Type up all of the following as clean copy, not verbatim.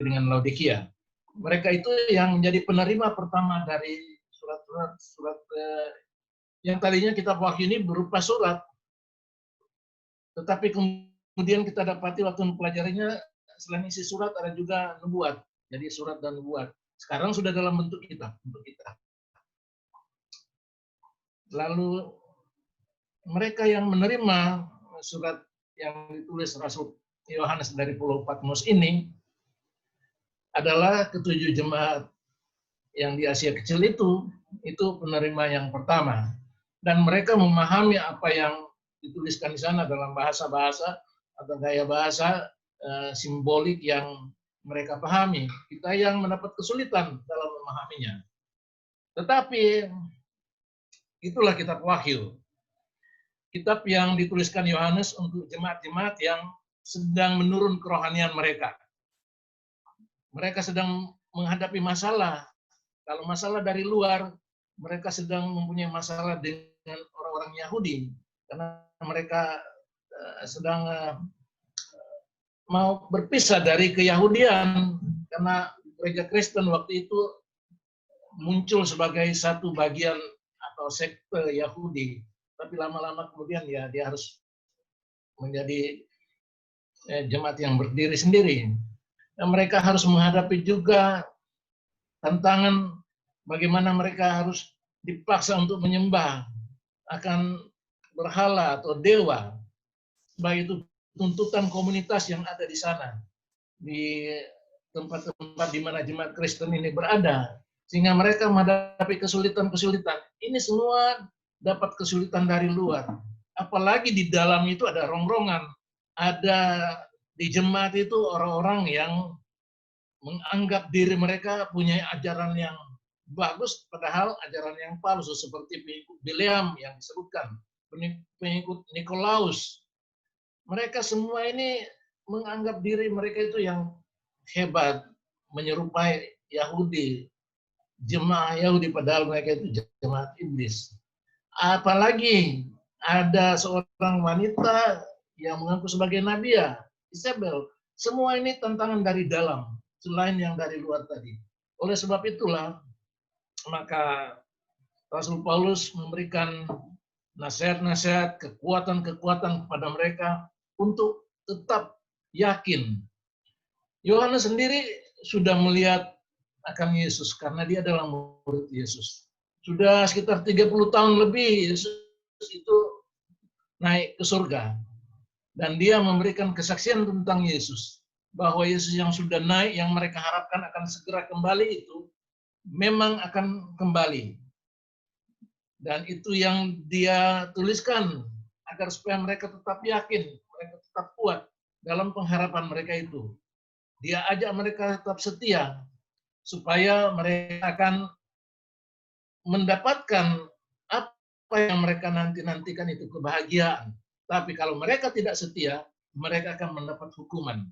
dengan Laodikia. Mereka itu yang menjadi penerima pertama dari surat yang tadinya kitab Wahyu ini berupa surat. Tetapi kemudian kita dapati waktu mempelajarinya, selain isi surat ada juga nubuat. Jadi surat dan nubuat. Sekarang sudah dalam bentuk kitab untuk kita. Lalu mereka yang menerima surat yang ditulis Rasul Yohanes dari Pulau Patmos ini adalah ketujuh jemaat yang di Asia Kecil itu penerima yang pertama. Dan mereka memahami apa yang dituliskan di sana dalam bahasa-bahasa atau gaya bahasa simbolik yang mereka pahami. Kita yang mendapat kesulitan dalam memahaminya. Tetapi itulah kitab Wahyu. Kitab yang dituliskan Yohanes untuk jemaat-jemaat yang sedang menurun kerohanian mereka. Mereka sedang menghadapi masalah. Kalau masalah dari luar, mereka sedang mempunyai masalah dengan orang-orang Yahudi. Karena mereka sedang mau berpisah dari keyahudian. Karena gereja Kristen waktu itu muncul sebagai satu bagian atau sekte Yahudi. Tapi lama-lama kemudian ya dia harus menjadi jemaat yang berdiri sendiri. Dan mereka harus menghadapi juga tantangan bagaimana mereka harus dipaksa untuk menyembah akan berhala atau dewa. Baik itu tuntutan komunitas yang ada di sana, di tempat-tempat di mana jemaat Kristen ini berada, sehingga mereka menghadapi kesulitan-kesulitan. Ini semua dapat kesulitan dari luar. Apalagi di dalam itu ada rongrongan, ada di jemaat itu orang-orang yang menganggap diri mereka punya ajaran yang bagus, padahal ajaran yang palsu, seperti pengikut Bileam yang disebutkan, pengikut Nikolaus. Mereka semua ini menganggap diri mereka itu yang hebat, menyerupai Yahudi, jemaah Yahudi, padahal mereka itu jemaat iblis. Apalagi ada seorang wanita yang mengaku sebagai nabiya, Isabel. Semua ini tantangan dari dalam, selain yang dari luar tadi. Oleh sebab itulah, maka Rasul Paulus memberikan nasihat-nasihat, kekuatan-kekuatan kepada mereka untuk tetap yakin. Yohanes sendiri sudah melihat akan Yesus karena dia adalah murid Yesus. Sudah sekitar 30 tahun lebih Yesus itu naik ke surga. Dan dia memberikan kesaksian tentang Yesus. Bahwa Yesus yang sudah naik, yang mereka harapkan akan segera kembali itu, memang akan kembali. Dan itu yang dia tuliskan, agar supaya mereka tetap yakin, mereka tetap kuat dalam pengharapan mereka itu. Dia ajak mereka tetap setia, supaya mereka akan mendapatkan apa yang mereka nantikan itu kebahagiaan. Tapi kalau mereka tidak setia, mereka akan mendapat hukuman.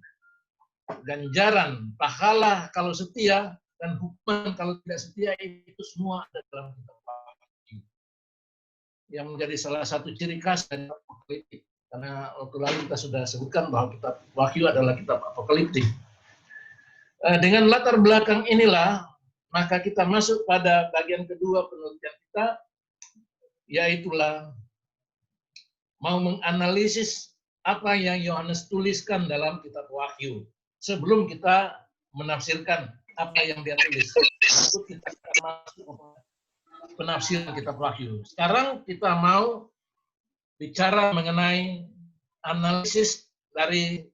Ganjaran, pahala kalau setia, dan hukuman kalau tidak setia, itu semua ada dalam kitab Wahyu. Yang menjadi salah satu ciri khas dari apokaliptik. Karena waktu lalu kita sudah sebutkan bahwa kitab Wahyu adalah kitab apokaliptik. Dengan latar belakang inilah, maka kita masuk pada bagian kedua penelitian kita, yaitulah mau menganalisis apa yang Yohanes tuliskan dalam kitab Wahyu. Sebelum kita menafsirkan apa yang dia tulis. Itu kita masuk penafsiran kitab Wahyu. Sekarang kita mau bicara mengenai analisis dari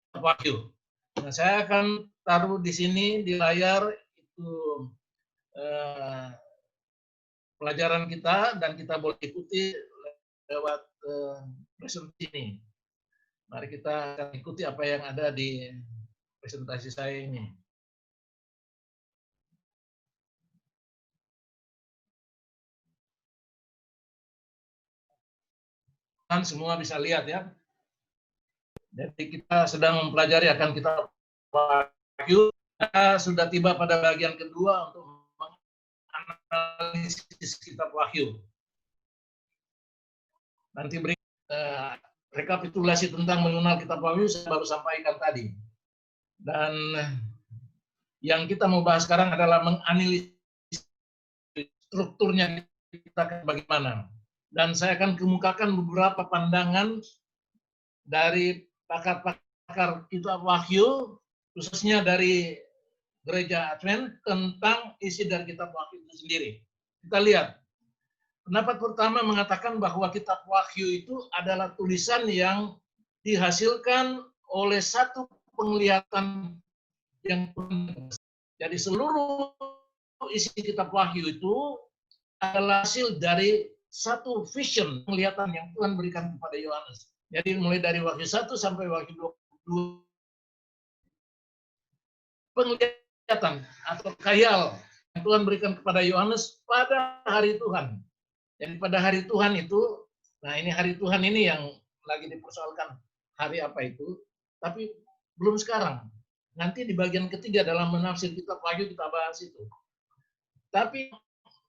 kitab Wahyu. Nah, saya akan taruh di sini di layar itu pelajaran kita, dan kita boleh ikuti lewat presentasi ini. Mari kita akan ikuti apa yang ada di presentasi saya ini. Kan semua bisa lihat ya. Jadi kita sedang mempelajari akan kitab Wahyu. Kita sudah tiba pada bagian kedua untuk menganalisis kitab Wahyu. Nanti beri rekapitulasi tentang mengenal kitab Wahyu saya baru sampaikan tadi. Dan Yang kita mau bahas sekarang adalah menganalisis strukturnya kita bagaimana. Dan saya akan kemukakan beberapa pandangan dari pakar-pakar kitab Wahyu, khususnya dari Gereja Advent, tentang isi dari kitab Wahyu itu sendiri. Kita lihat. Pendapat pertama mengatakan bahwa kitab Wahyu itu adalah tulisan yang dihasilkan oleh satu penglihatan yang jadi seluruh isi kitab Wahyu itu adalah hasil dari satu vision, penglihatan yang Tuhan berikan kepada Yohanes. Jadi mulai dari Wahyu 1 sampai Wahyu 22, penglihatan atau khayal yang Tuhan berikan kepada Yohanes pada hari Tuhan. Jadi pada hari Tuhan itu, nah ini hari Tuhan ini yang lagi dipersoalkan, hari apa itu, tapi belum sekarang. Nanti di bagian ketiga dalam menafsir kitab Wahyu kita bahas itu. Tapi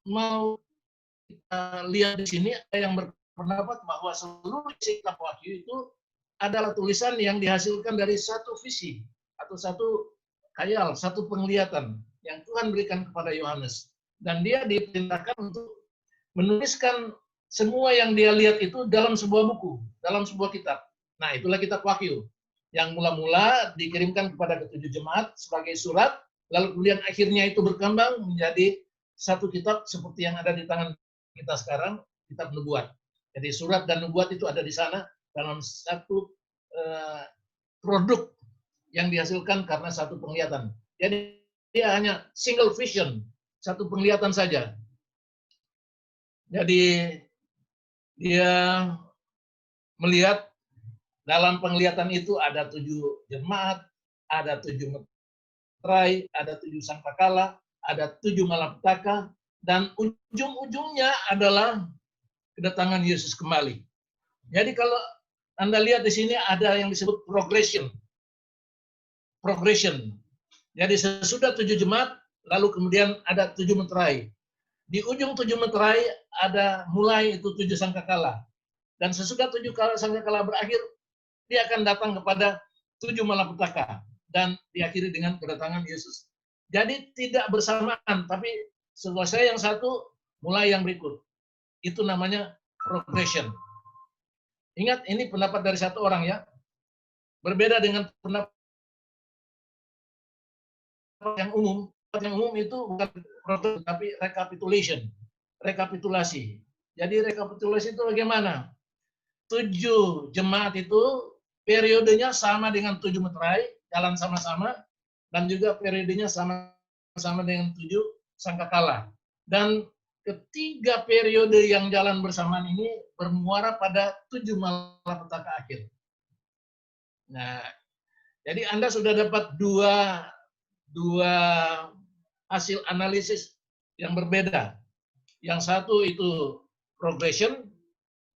mau kita lihat di sini ada yang berpendapat bahwa seluruh isi kitab Wahyu itu adalah tulisan yang dihasilkan dari satu visi atau satu khayal, satu penglihatan yang Tuhan berikan kepada Yohanes. Dan dia diperintahkan untuk menuliskan semua yang dia lihat itu dalam sebuah buku, dalam sebuah kitab. Nah, itulah kitab Wahyu yang mula-mula dikirimkan kepada ketujuh jemaat sebagai surat, lalu kemudian akhirnya itu berkembang menjadi satu kitab seperti yang ada di tangan kita sekarang, kitab nubuat. Jadi surat dan nubuat itu ada di sana dalam satu produk yang dihasilkan karena satu penglihatan. Jadi dia hanya single vision, satu penglihatan saja. Jadi dia melihat dalam penglihatan itu ada 7 jemaat, ada 7 meterai, ada 7 sangkakala, ada 7 malapetaka, dan ujung-ujungnya adalah kedatangan Yesus kembali. Jadi kalau Anda lihat di sini ada yang disebut progression. Progression. Jadi sesudah 7 jemaat, lalu kemudian ada 7 meterai. Di ujung 7 meterai ada mulai itu 7 sangkakala. Dan sesudah 7 sangkakala berakhir, dia akan datang kepada 7 malapetaka. Dan diakhiri dengan kedatangan Yesus. Jadi tidak bersamaan, tapi selesai yang satu, mulai yang berikut. Itu namanya progression. Ingat, ini pendapat dari satu orang ya. Berbeda dengan pendapat yang umum. Yang umum itu bukan progression, tapi recapitulation. Rekapitulasi. Jadi rekapitulasi itu bagaimana? 7 jemaat itu periodenya sama dengan 7 meterai, jalan sama-sama, dan juga periodenya sama-sama dengan 7 sangkakala. Dan ketiga periode yang jalan bersamaan ini bermuara pada 7 malapetaka akhir. Nah, jadi Anda sudah dapat dua hasil analisis yang berbeda. Yang satu itu progression,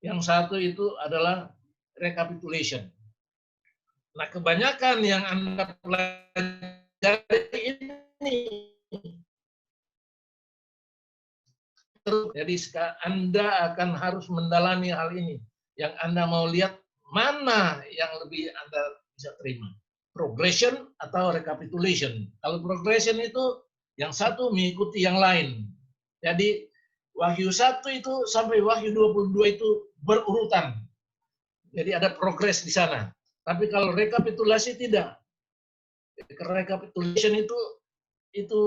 yang satu itu adalah recapitulation. Nah, kebanyakan yang Anda pelajari ini, jadi Anda akan harus mendalami hal ini. Yang Anda mau lihat mana yang lebih Anda bisa terima. Progression atau recapitulation. Kalau progression itu yang satu mengikuti yang lain. Jadi Wahyu 1 itu sampai Wahyu 22 itu berurutan. Jadi ada progres di sana. Tapi kalau rekapitulasi tidak. Recapitulation itu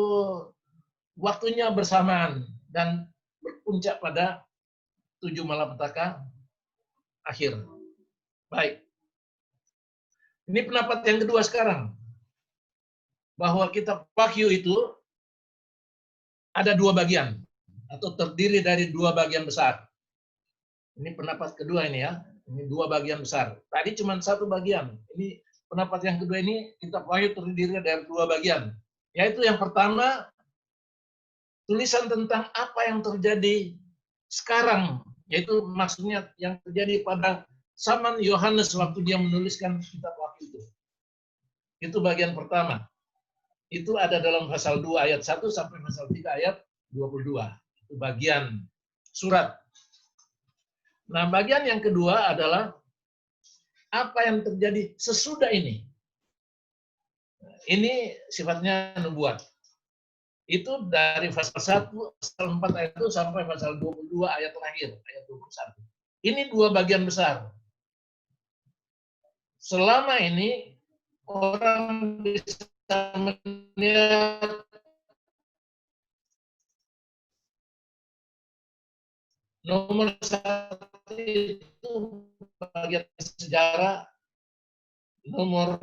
waktunya bersamaan dan berpuncak pada 7 malapetaka akhir. Baik. Ini pendapat yang kedua sekarang. Bahwa kitab Wahyu itu ada 2 bagian atau terdiri dari 2 bagian besar. Ini pendapat kedua ini ya. Ini 2 bagian besar. Tadi cuma 1 bagian. Ini pendapat yang kedua ini kitab Wahyu terdiri dari 2 bagian. Yaitu yang pertama tulisan tentang apa yang terjadi sekarang, yaitu maksudnya yang terjadi pada zaman Yohanes waktu dia menuliskan kitab Wahyu itu. Itu bagian pertama. Itu ada dalam pasal 2 ayat 1 sampai pasal 3 ayat 22. Itu bagian surat. Nah, bagian yang kedua adalah apa yang terjadi sesudah ini. Ini sifatnya nubuat. Itu dari pasal 1, pasal 4 ayat 1 sampai pasal 22 ayat terakhir, ayat 21. Ini dua bagian besar. Selama ini orang bisa melihat nomor satu itu bagian sejarah, nomor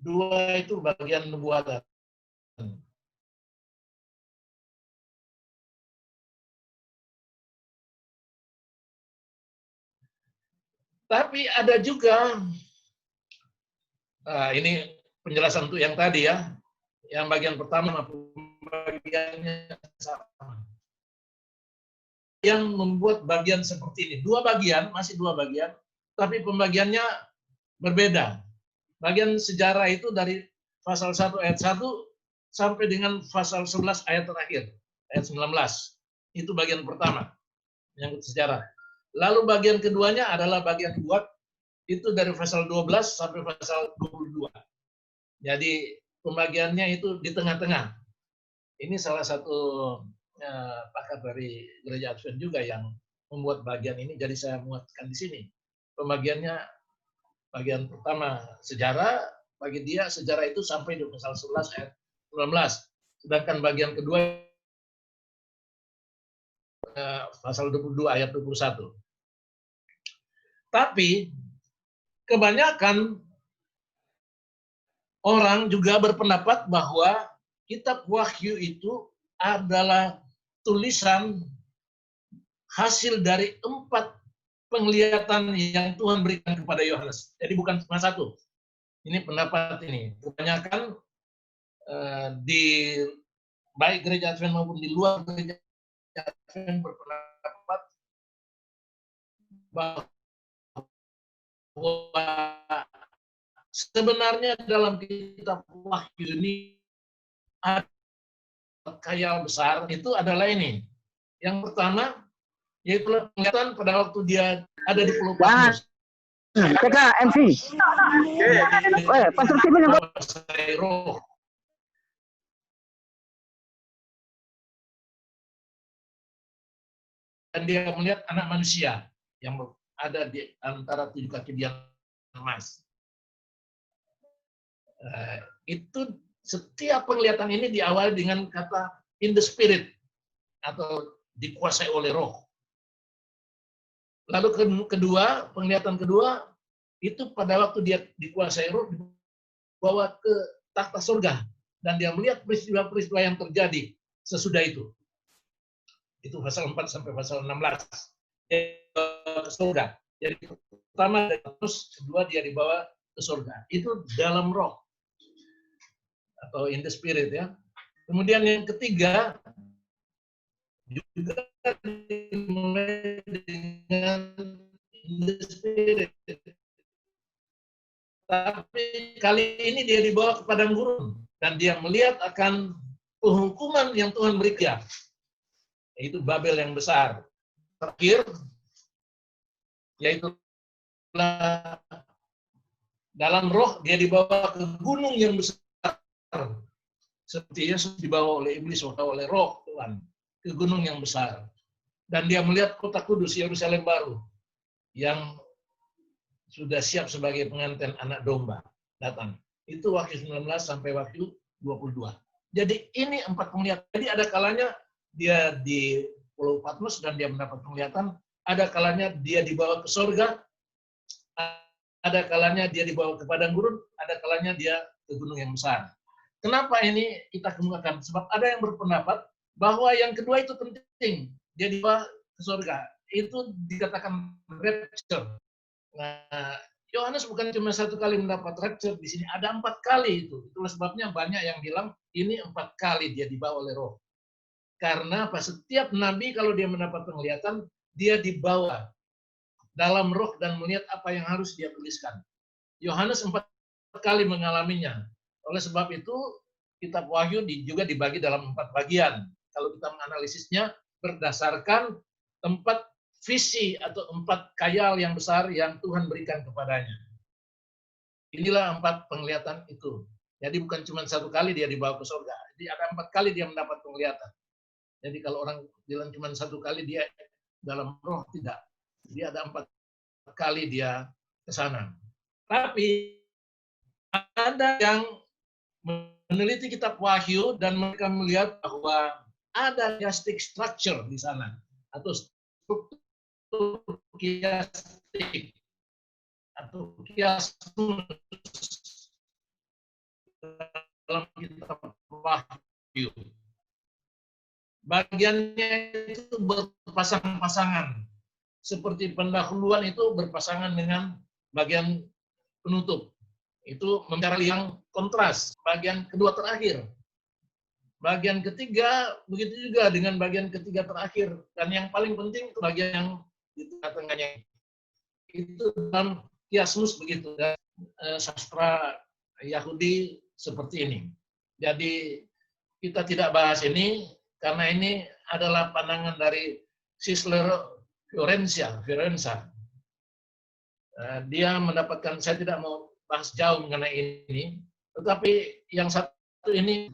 dua itu bagian nubuatan. Tapi ada juga, ini penjelasan untuk yang tadi ya, yang bagian pertama pembagiannya sama. Yang membuat bagian seperti ini, dua bagian, masih dua bagian, tapi pembagiannya berbeda. Bagian sejarah itu dari pasal 1 ayat 1 sampai dengan pasal 11 ayat terakhir, ayat 19. Itu bagian pertama, menyangkut sejarah. Lalu bagian keduanya adalah bagian buat, itu dari pasal 12 sampai pasal 22. Jadi pembagiannya itu di tengah-tengah. Ini salah satu pakar dari Gereja Advent juga yang membuat bagian ini, jadi saya muatkan di sini. Pembagiannya, bagian pertama sejarah, bagi dia sejarah itu sampai di pasal 11 ayat 19. Sedangkan bagian kedua pasal 22 ayat 21. Tapi kebanyakan orang juga berpendapat bahwa kitab Wahyu itu adalah tulisan hasil dari 4 penglihatan yang Tuhan berikan kepada Yohanes. Jadi bukan cuma satu. Ini pendapat ini. Kebanyakan di baik gereja Advent maupun di luar gereja Advent berpendapat bahwa sebenarnya dalam kitab Wahyu ini ada khayal besar, itu adalah ini. Yang pertama, yaitu penglihatan pada waktu dia ada di Pulau Patmos. TK MC. Pastor Steven yang dan dia melihat anak manusia yang ada di antara 7 kaki dia emas. Itu setiap penglihatan ini diawali dengan kata in the spirit atau dikuasai oleh roh. Lalu kedua, penglihatan kedua itu pada waktu dia dikuasai roh dibawa ke takhta surga dan dia melihat peristiwa-peristiwa yang terjadi sesudah itu. Itu pasal 4 sampai pasal 16. Dia ke surga. Jadi pertama terus kedua dia dibawa ke surga. Itu dalam roh atau in the spirit ya. Kemudian yang ketiga juga dimulai dengan in the spirit. Tapi kali ini dia dibawa ke padang gurun dan dia melihat akan penghukuman yang Tuhan berikan, yaitu Babel yang besar. Terakhir, yaitu dalam roh dia dibawa ke gunung yang besar, seperti Yesus dibawa oleh iblis atau oleh roh Tuhan ke gunung yang besar. Dan dia melihat kota kudus Yerusalem baru yang sudah siap sebagai pengantin anak domba datang. Itu Wahyu 19 sampai Wahyu 22. Jadi ini 4 penglihatan. Jadi ada kalanya dia di Pulau Patmos dan dia mendapat penglihatan, ada kalanya dia dibawa ke surga, ada kalanya dia dibawa ke padang gurun, ada kalanya dia ke gunung yang besar. Kenapa ini kita kemukakan? Sebab ada yang berpendapat bahwa yang kedua itu penting. Dia dibawa ke surga. Itu dikatakan rapture. Nah, Yohanes bukan cuma 1 kali mendapat rapture, di sini ada 4 kali itu. Itulah sebabnya banyak yang bilang ini 4 kali dia dibawa oleh roh. Karena setiap nabi kalau dia mendapat penglihatan, dia dibawa dalam roh dan melihat apa yang harus dia tuliskan. Yohanes 4 kali mengalaminya. Oleh sebab itu, kitab Wahyu juga dibagi dalam 4 bagian. Kalau kita menganalisisnya berdasarkan 4 visi atau 4 khayal yang besar yang Tuhan berikan kepadanya. Inilah 4 penglihatan itu. Jadi bukan cuma satu kali dia dibawa ke surga. Jadi ada 4 kali dia mendapat penglihatan. Jadi kalau orang bilang cuma satu kali dia dalam roh, tidak. Dia ada 4 kali dia ke sana. Tapi ada yang meneliti kitab Wahyu dan mereka melihat bahwa ada chiastic structure di sana atau struktur chiastic atau chiasmus dalam kitab Wahyu. Bagiannya itu berpasang-pasangan. Seperti pendahuluan itu berpasangan dengan bagian penutup. Itu membicarakan yang kontras, bagian kedua terakhir. Bagian ketiga begitu juga dengan bagian ketiga terakhir. Dan yang paling penting itu bagian yang di tengah-tengahnya. Itu dalam chiasmus begitu. Dan sastra Yahudi seperti ini. Jadi kita tidak bahas ini karena ini adalah pandangan dari Sisler Fiorenza. Dia mendapatkan, saya tidak mau bahas jauh mengenai ini, tetapi yang satu ini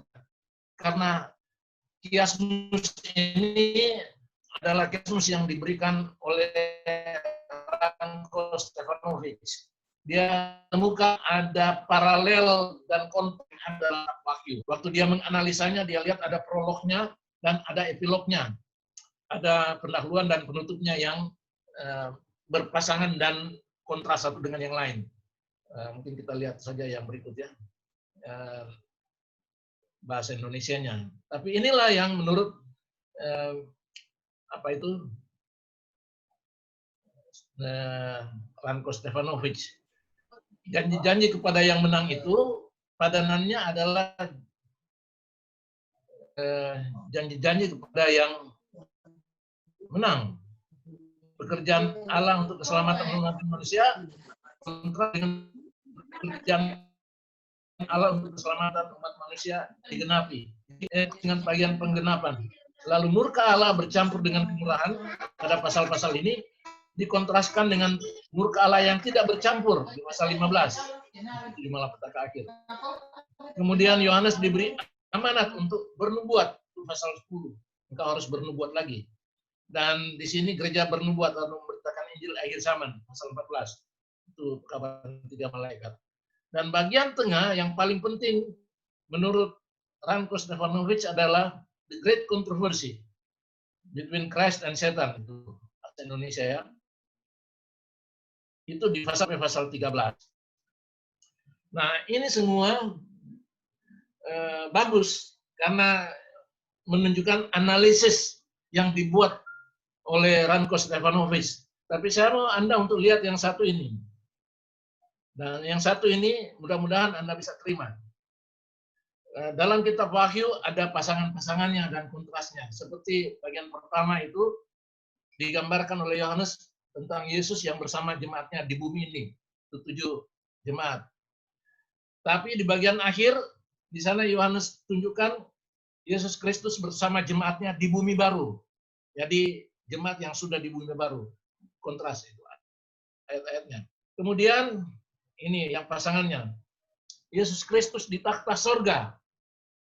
karena chiasmus ini adalah chiasmus yang diberikan oleh Ranko Stefanovic. Dia temukan ada paralel dan konten adalah Wahyu. Waktu dia menganalisanya, dia lihat ada prolognya dan ada epilognya. Ada pendahuluan dan penutupnya yang berpasangan dan kontras satu dengan yang lain. Mungkin kita lihat saja yang berikut ya. Bahasa Indonesianya. Tapi inilah yang menurut Ranko Stefanovic. Janji-janji kepada yang menang itu padanannya adalah janji-janji kepada yang menang. Pekerjaan Allah untuk keselamatan umat manusia kontra dengan pekerjaan Allah untuk keselamatan umat manusia digenapi dengan bagian penggenapan. Lalu murka Allah bercampur dengan kemurahan pada pasal-pasal ini dikontraskan dengan murka Allah yang tidak bercampur di pasal 15 di malapetaka akhir. Kemudian Yohanes diberi amanat untuk bernubuat di pasal 10. Engkau harus bernubuat lagi. Dan di sini gereja bernubuat atau memberitakan Injil akhir zaman pasal 14. Itu kabar 3 malaikat. Dan bagian tengah yang paling penting menurut Ranko Stefanovic adalah the great controversy between Christ and Satan. Itu bahasa Indonesia ya. Itu di pasal 13. Nah, ini semua bagus karena menunjukkan analisis yang dibuat oleh Ranko Stefanovic. Tapi saya mau Anda untuk lihat yang satu ini. Dan yang satu ini mudah-mudahan Anda bisa terima. Dalam kitab Wahyu ada pasangan-pasangannya dan kontrasnya. Seperti bagian pertama itu digambarkan oleh Yohanes tentang Yesus yang bersama jemaatnya di bumi ini. Itu 7 jemaat. Tapi di bagian akhir, di sana Yohanes tunjukkan Yesus Kristus bersama jemaatnya di bumi baru. Jadi jemaat yang sudah di bumi baru. Kontras itu ayat-ayatnya. Kemudian ini yang pasangannya. Yesus Kristus di takhta sorga.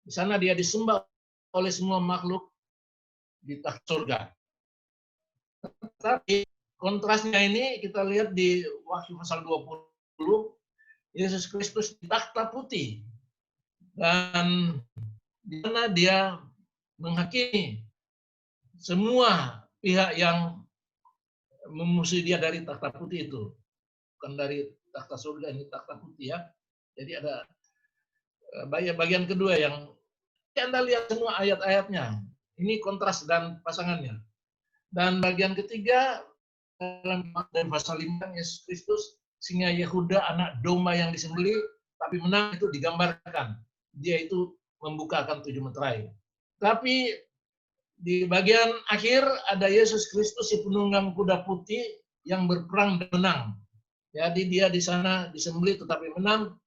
Di sana dia disembah oleh semua makhluk di takhta sorga. Tapi kontrasnya ini kita lihat di Wahyu pasal 20, Yesus Kristus di takhta putih. Dan di mana dia menghakimi semua pihak yang memusuhi dia dari takhta putih itu. Bukan dari takhta surga, ini takhta putih ya. Jadi ada bagian kedua yang Anda lihat semua ayat-ayatnya. Ini kontras dan pasangannya. Dan bagian ketiga dalam pasal 5 Yesus Kristus singa Yehuda, anak domba yang disembelih tapi menang, itu digambarkan. Dia itu membukakan 7 meterai. Tapi di bagian akhir ada Yesus Kristus si penunggang kuda putih yang berperang dan menang. Jadi dia di sana disembelih tetapi menang.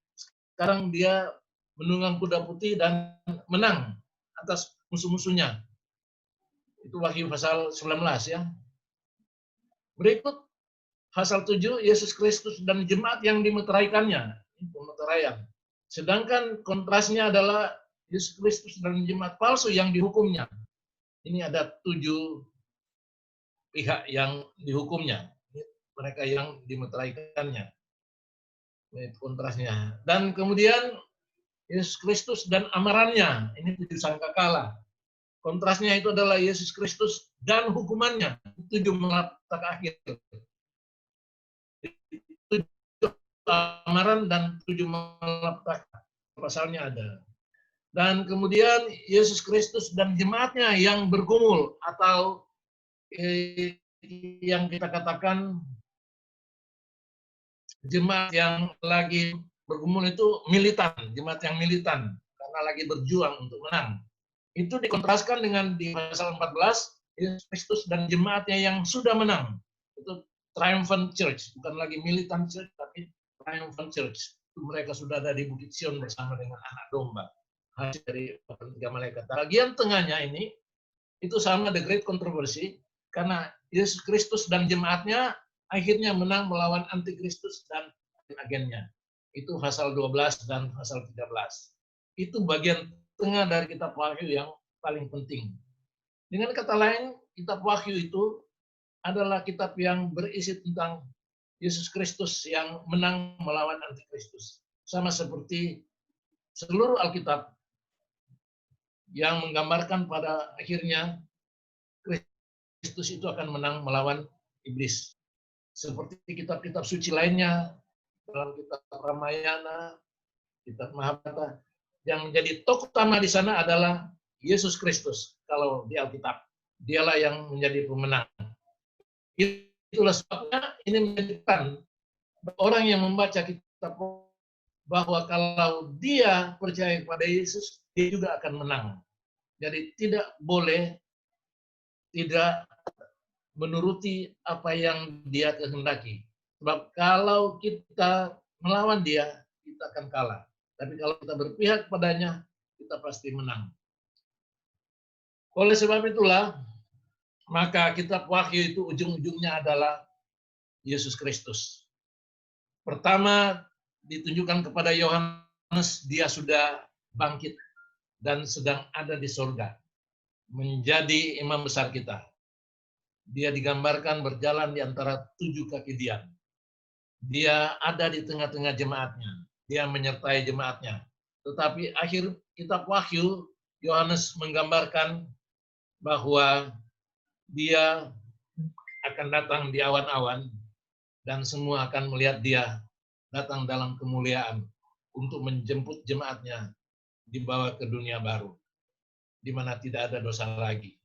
Sekarang dia menunggang kuda putih dan menang atas musuh-musuhnya. Itu Wahyu pasal 19 ya. Berikut pasal 7 Yesus Kristus dan jemaat yang dimeteraikannya. Ini pemeteraian. Sedangkan kontrasnya adalah Yesus Kristus dan jemaat palsu yang dihukumnya. Ini ada 7 pihak yang dihukumnya. Mereka yang dimeteraikannya. Kontrasnya. Dan kemudian Yesus Kristus dan amarannya. Ini 7 sangkakala. Kontrasnya itu adalah Yesus Kristus dan hukumannya. 7 malapetaka akhir. 7 amaran dan 7 malapetaka. Pasalnya ada. Dan kemudian Yesus Kristus dan jemaatnya yang bergumul atau yang kita katakan jemaat yang lagi bergumul itu militan, jemaat yang militan karena lagi berjuang untuk menang. Itu dikontraskan dengan di pasal 14 Yesus Kristus dan jemaatnya yang sudah menang. Itu triumphant church, bukan lagi militant church tapi triumphant church. Itu mereka sudah ada di Bukit Sion bersama dengan anak domba. Hasil dari 3 malaikat. Bagian tengahnya ini itu sama the great controversy karena Yesus Kristus dan jemaatnya akhirnya menang melawan antikristus dan agennya. Itu pasal 12 dan pasal 13. Itu bagian tengah dari kitab Wahyu yang paling penting. Dengan kata lain, kitab Wahyu itu adalah kitab yang berisi tentang Yesus Kristus yang menang melawan antikristus. Sama seperti seluruh Alkitab yang menggambarkan pada akhirnya Kristus itu akan menang melawan iblis. Seperti kitab-kitab suci lainnya, dalam kitab Ramayana, kitab Mahabharata, yang menjadi tokoh utama di sana adalah Yesus Kristus. Kalau di Alkitab, dialah yang menjadi pemenang. Itulah sebabnya ini menjadikan orang yang membaca kitab bahwa kalau dia percaya kepada Yesus, dia juga akan menang. Jadi tidak boleh tidak menuruti apa yang dia kehendaki. Sebab kalau kita melawan dia, kita akan kalah. Tapi kalau kita berpihak padanya, kita pasti menang. Oleh sebab itulah, maka kitab Wahyu itu ujung-ujungnya adalah Yesus Kristus. Pertama ditunjukkan kepada Yohanes, dia sudah bangkit dan sedang ada di surga. Menjadi imam besar kita. Dia digambarkan berjalan di antara 7 kaki dian. Dia ada di tengah-tengah jemaatnya. Dia menyertai jemaatnya. Tetapi akhir kitab Wahyu, Yohanes menggambarkan bahwa dia akan datang di awan-awan dan semua akan melihat dia datang dalam kemuliaan untuk menjemput jemaatnya dibawa ke dunia baru, di mana tidak ada dosa lagi.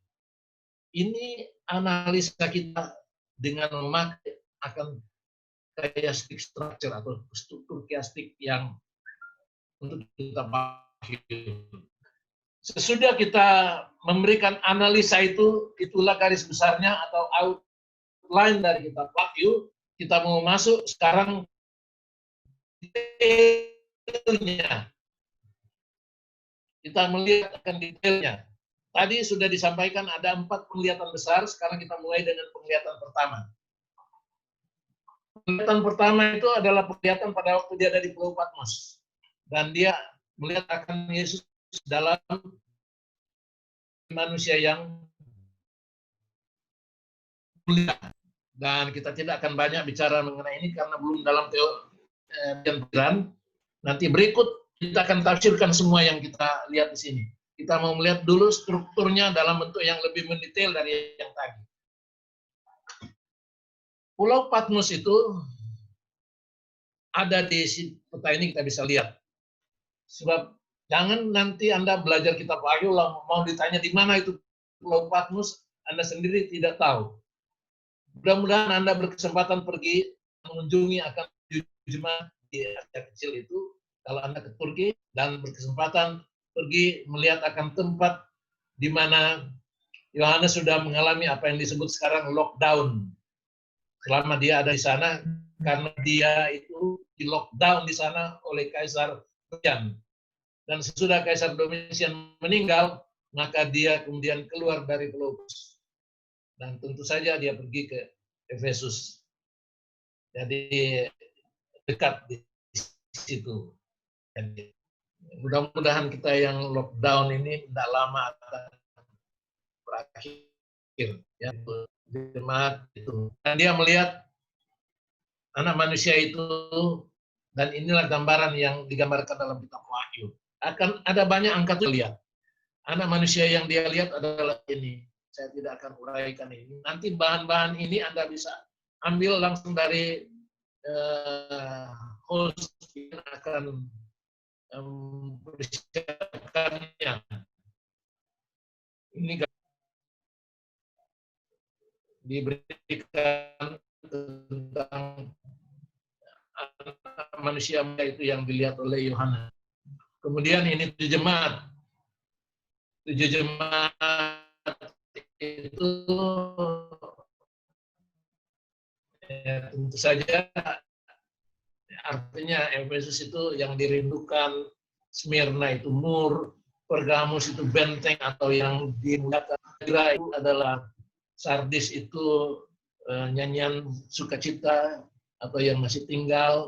Ini analisa kita dengan memakai akan chiastic structure atau struktur chiastic yang untuk kita pahami. Sesudah kita memberikan analisa itu, itulah garis besarnya atau outline dari kitab Wahyu. Kita mau masuk sekarang detailnya. Kita melihat akan detailnya. Tadi sudah disampaikan ada 4 penglihatan besar, sekarang kita mulai dengan penglihatan pertama. Penglihatan pertama itu adalah penglihatan pada waktu dia ada di Pulau Patmos. Dan dia melihat akan Yesus dalam manusia yang mulia. Dan kita tidak akan banyak bicara mengenai ini karena belum dalam teori. Nanti berikut kita akan tafsirkan semua yang kita lihat di sini. Kita mau melihat dulu strukturnya dalam bentuk yang lebih mendetail dari yang tadi. Pulau Patmos itu ada di peta ini, kita bisa lihat. Sebab jangan nanti Anda belajar kitab Wahyu, mau ditanya di mana itu Pulau Patmos, Anda sendiri tidak tahu. Mudah-mudahan Anda berkesempatan pergi mengunjungi akan jemaat di Asia Kecil itu, kalau Anda ke Turki, dan berkesempatan pergi melihat akan tempat di mana Yohanes sudah mengalami apa yang disebut sekarang lockdown. Selama dia ada di sana, karena dia itu di lockdown di sana oleh Kaisar Domitian. Dan sesudah Kaisar Domitian meninggal, maka dia kemudian keluar dari Pulau Patmos. Dan tentu saja dia pergi ke Efesus. Jadi dekat di situ. Mudah-mudahan kita yang lockdown ini tidak lama akan berakhir. Ya, jemaat itu. Dan dia melihat anak manusia itu, dan inilah gambaran yang digambarkan dalam kitab Wahyu. Akan ada banyak angkat lihat. Anak manusia yang dia lihat adalah ini. Saya tidak akan uraikan ini. Nanti bahan-bahan ini Anda bisa ambil langsung dari host yang akan mempersiapkannya. Ini diberikan tentang manusia itu yang dilihat oleh Yohanes. Kemudian ini 7 jemaat. 7 jemaat itu ya, tentu saja artinya Efesus itu yang dirindukan, Smyrna itu mur, Pergamus itu benteng atau yang dimuliakan. Kira itu adalah Sardis itu nyanyian sukacita atau yang masih tinggal.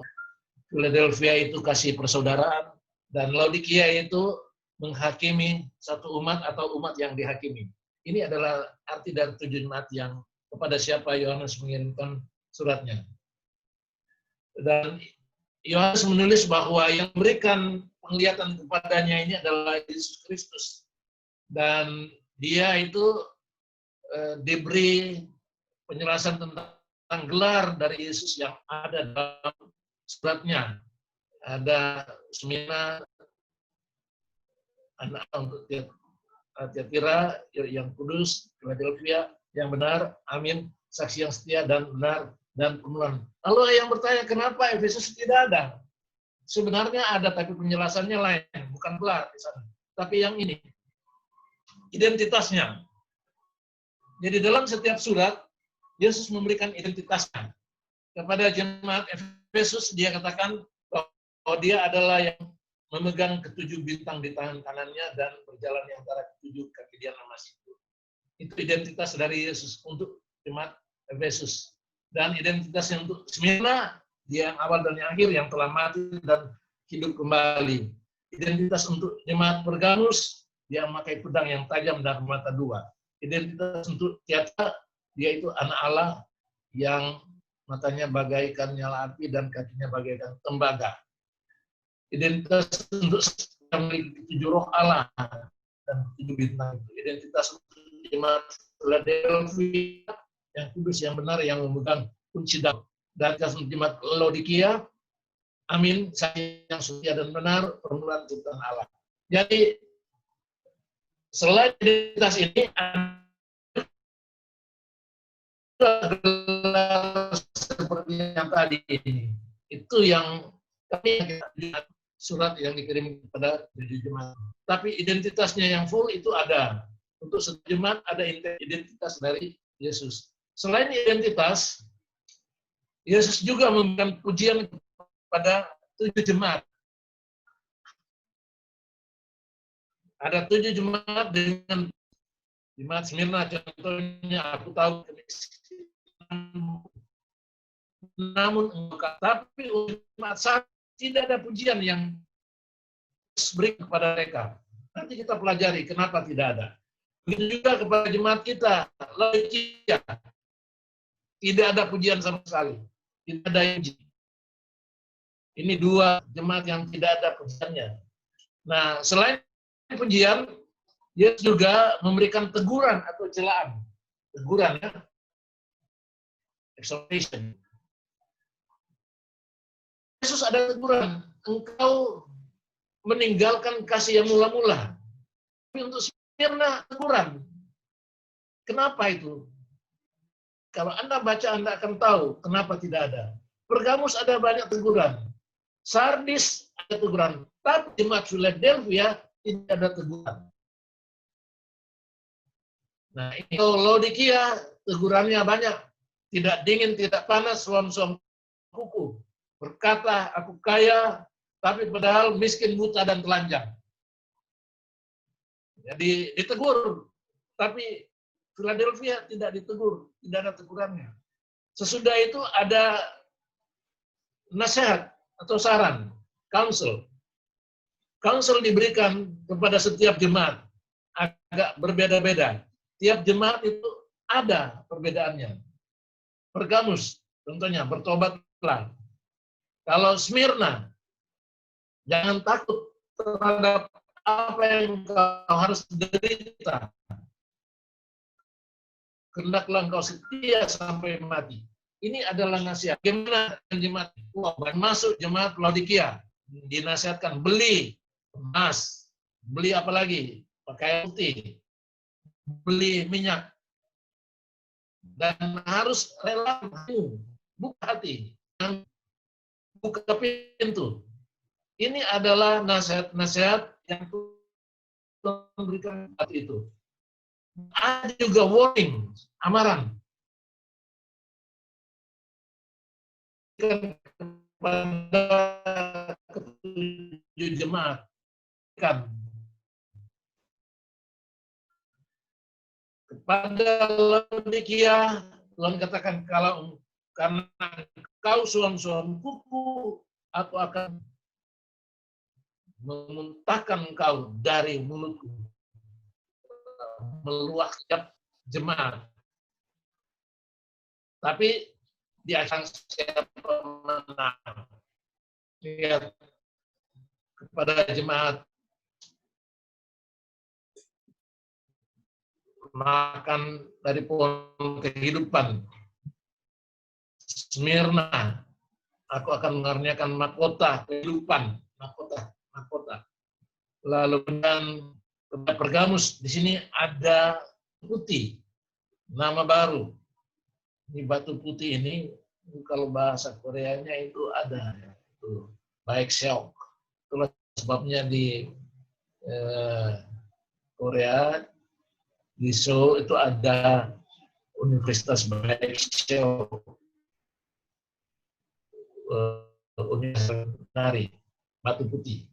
Philadelphia itu kasih persaudaraan, dan Laodikia itu menghakimi satu umat atau umat yang dihakimi. Ini adalah arti dari 7 jemaat yang kepada siapa Yohanes mengirimkan suratnya. Dan Yohanes menulis bahwa yang memberikan penglihatan kepadanya ini adalah Yesus Kristus. Dan dia itu diberi penjelasan tentang gelar dari Yesus yang ada dalam suratnya. Ada Smyrna, anak untuk Tiatira yang kudus, Philadelphia yang benar, amin, saksi yang setia dan benar dan penuhan. Lalu yang bertanya kenapa Efesus tidak ada? Sebenarnya ada, tapi penjelasannya lain, bukan gelar di sana. Tapi yang ini, identitasnya. Jadi dalam setiap surat, Yesus memberikan identitasnya. Kepada jemaat Efesus, dia katakan bahwa dia adalah yang memegang ketujuh bintang di tangan kanannya dan berjalan di antara ketujuh kaki dia emas itu. Itu identitas dari Yesus untuk jemaat Efesus. Dan identitasnya untuk Smyrna, dia yang awal dan yang akhir, yang telah mati dan hidup kembali. Identitas untuk jemaat Pergamus, dia memakai pedang yang tajam dan mata dua. Identitas untuk Tiatira, dia itu anak Allah yang matanya bagaikan nyala api dan kakinya bagaikan tembaga. Identitas untuk yang memiliki 7 roh Allah dan 7 bintang. Identitas untuk jemaat Philadelphia yang kudus, yang benar, yang memegang kunci Daud. Dan jemaat Laodikia, amin, saya yang setia dan benar, permulaan ciptaan Allah. Jadi selain identitas ini seperti yang tadi ini, itu yang kami lihat surat yang dikirim kepada 7 jemaat. Tapi identitasnya yang full itu ada. Untuk setiap jemaat ada identitas dari Yesus. Selain identitas, Yesus juga memberikan pujian kepada 7 jemaat. Ada 7 jemaat dengan jemaat Smyrna contohnya, aku tahu namun engkau, tapi jemaat saat tidak ada pujian yang beri kepada mereka. Nanti kita pelajari kenapa tidak ada. Begitu juga kepada jemaat kita, Laodikia, tidak ada pujian sama sekali, tidak ada yang ini 2 jemaat yang tidak ada pujiannya. Nah, selain pujian, Yesus juga memberikan teguran atau celaan. Teguran, ya. Exhortation. Yesus ada teguran. Engkau meninggalkan kasih yang mula-mula. Tapi untuk Smyrna teguran. Kenapa itu? Kalau Anda baca, Anda akan tahu kenapa tidak ada. Pergamus ada banyak teguran. Sardis ada teguran. Tapi jemaat Philadelphia tidak ada teguran. Nah, ini Laodikia tegurannya banyak. Tidak dingin, tidak panas, suam-suam kuku. Berkata, aku kaya, tapi padahal miskin, buta, dan telanjang. Jadi ditegur. Tapi Philadelphia tidak ditegur. Tidak ada tegurannya. Sesudah itu ada nasihat atau saran, counsel. Counsel diberikan kepada setiap jemaat, agak berbeda-beda. Tiap jemaat itu ada perbedaannya. Pergamus, tentunya bertobatlah. Kalau Smyrna, jangan takut terhadap apa yang kau harus derita. Hendaklah engkau setia sampai mati. Ini adalah nasihat. Gimana jemaat? Masuk jemaat Laodikia, dinasihatkan beli emas, beli apa lagi? Pakaian putih, beli minyak, dan harus rela buka hati, buka pintu. Ini adalah nasihat-nasihat yang Tuhan berikan saat itu. Ada juga warning, amaran kepada ketujuh jemaat. Kepada Laodikia, Tuhan katakan, kalau karena kau suam-suam kuku, aku akan memuntahkan engkau dari mulutku. Meluah setiap jemaat. Tapi di akhir siapa menang. Lihat kepada jemaat makan dari pohon kehidupan. Smyrna, aku akan mengaruniakan mahkota kehidupan, mahkota. Lalu dan Pergamus, di sini ada putih, nama baru. Ini batu putih ini, kalau bahasa Koreanya itu ada, itu baik seok. Itulah sebabnya di Korea, di Seoul itu ada Universitas Baek Seok, Universitas Nari, batu putih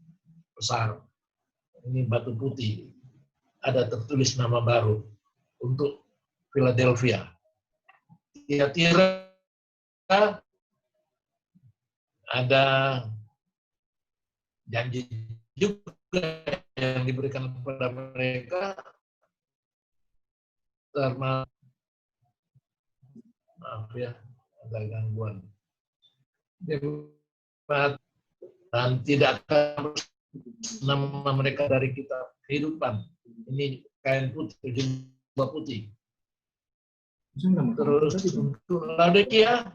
besar. Ini batu putih, ada tertulis nama baru untuk Philadelphia. Tiatira ada janji juga yang diberikan kepada mereka, termasuk, maaf ya, ada gangguan. Dan tidak akan nama mereka dari kitab kehidupan. Ini kain putih, jubah putih. Terus untuk Laodikia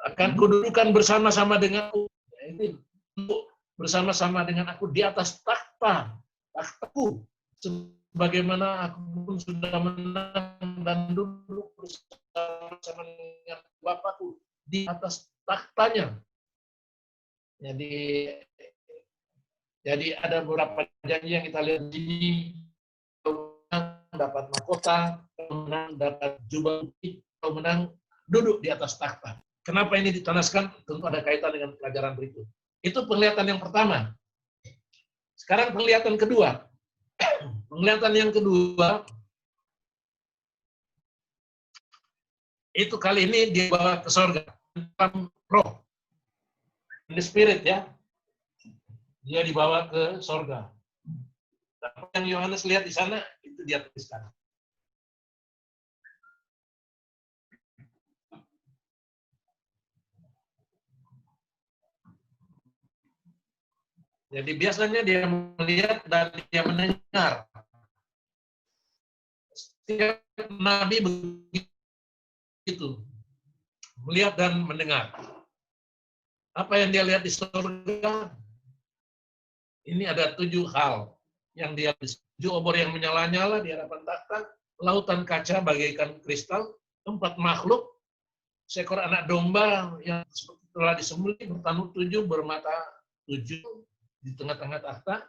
akan kududukan bersama-sama denganku. Ini bersama-sama dengan aku di atas tahtaku, sebagaimana aku pun sudah menang dan duduk bersama-sama dengan Bapakku di atas tahtanya. Jadi ada beberapa janji yang kita lihat di sini. Dapat mahkota, menang dapat jubah putih, menang duduk di atas takhta. Kenapa ini ditandaskan? Tentu ada kaitan dengan pelajaran berikut. Itu penglihatan yang pertama. Sekarang penglihatan kedua. Penglihatan yang kedua, itu kali ini dibawa ke surga. Roh. In the spirit ya. Dia dibawa ke surga. Apa yang Yohanes lihat di sana, itu dia tuliskan. Jadi biasanya dia melihat dan dia mendengar. Setiap nabi begitu. Melihat dan mendengar. Apa yang dia lihat di surga? Ini ada 7 hal yang dia lihat. 7 obor yang menyala-nyala di hadapan takhta, lautan kaca bagaikan kristal, 4 makhluk, seekor anak domba yang telah disembelih bertanduk 7, bermata 7 di tengah-tengah takhta,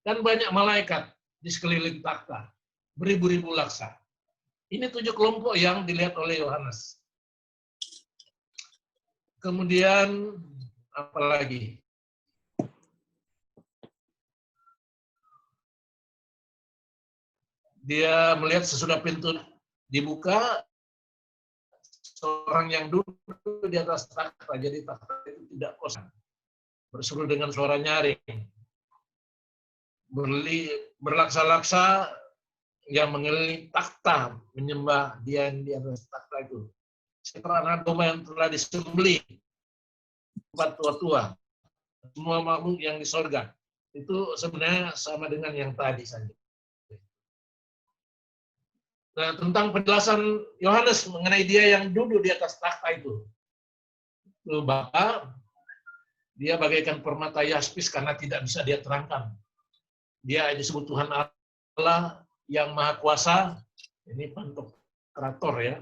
dan banyak malaikat di sekeliling takhta, beribu-ribu laksa. Ini 7 kelompok yang dilihat oleh Yohanes. Kemudian apa lagi? Dia melihat sesudah pintu dibuka, seorang yang duduk di atas takhta, jadi takhta itu tidak kosong. Berseru dengan suara nyaring. berlaksa-laksa yang mengelilingi takhta, menyembah dia yang di atas takhta itu. Setelah anak domba yang telah disembelih, 4 tua-tua, semua makhluk yang di sorga, itu sebenarnya sama dengan yang tadi saja. Nah, tentang penjelasan Yohanes mengenai dia yang duduk di atas takhta itu. Bapa, dia bagaikan permata yaspis karena tidak bisa dia terangkan. Dia disebut Tuhan Allah yang Maha Kuasa, ini Pantokrator ya,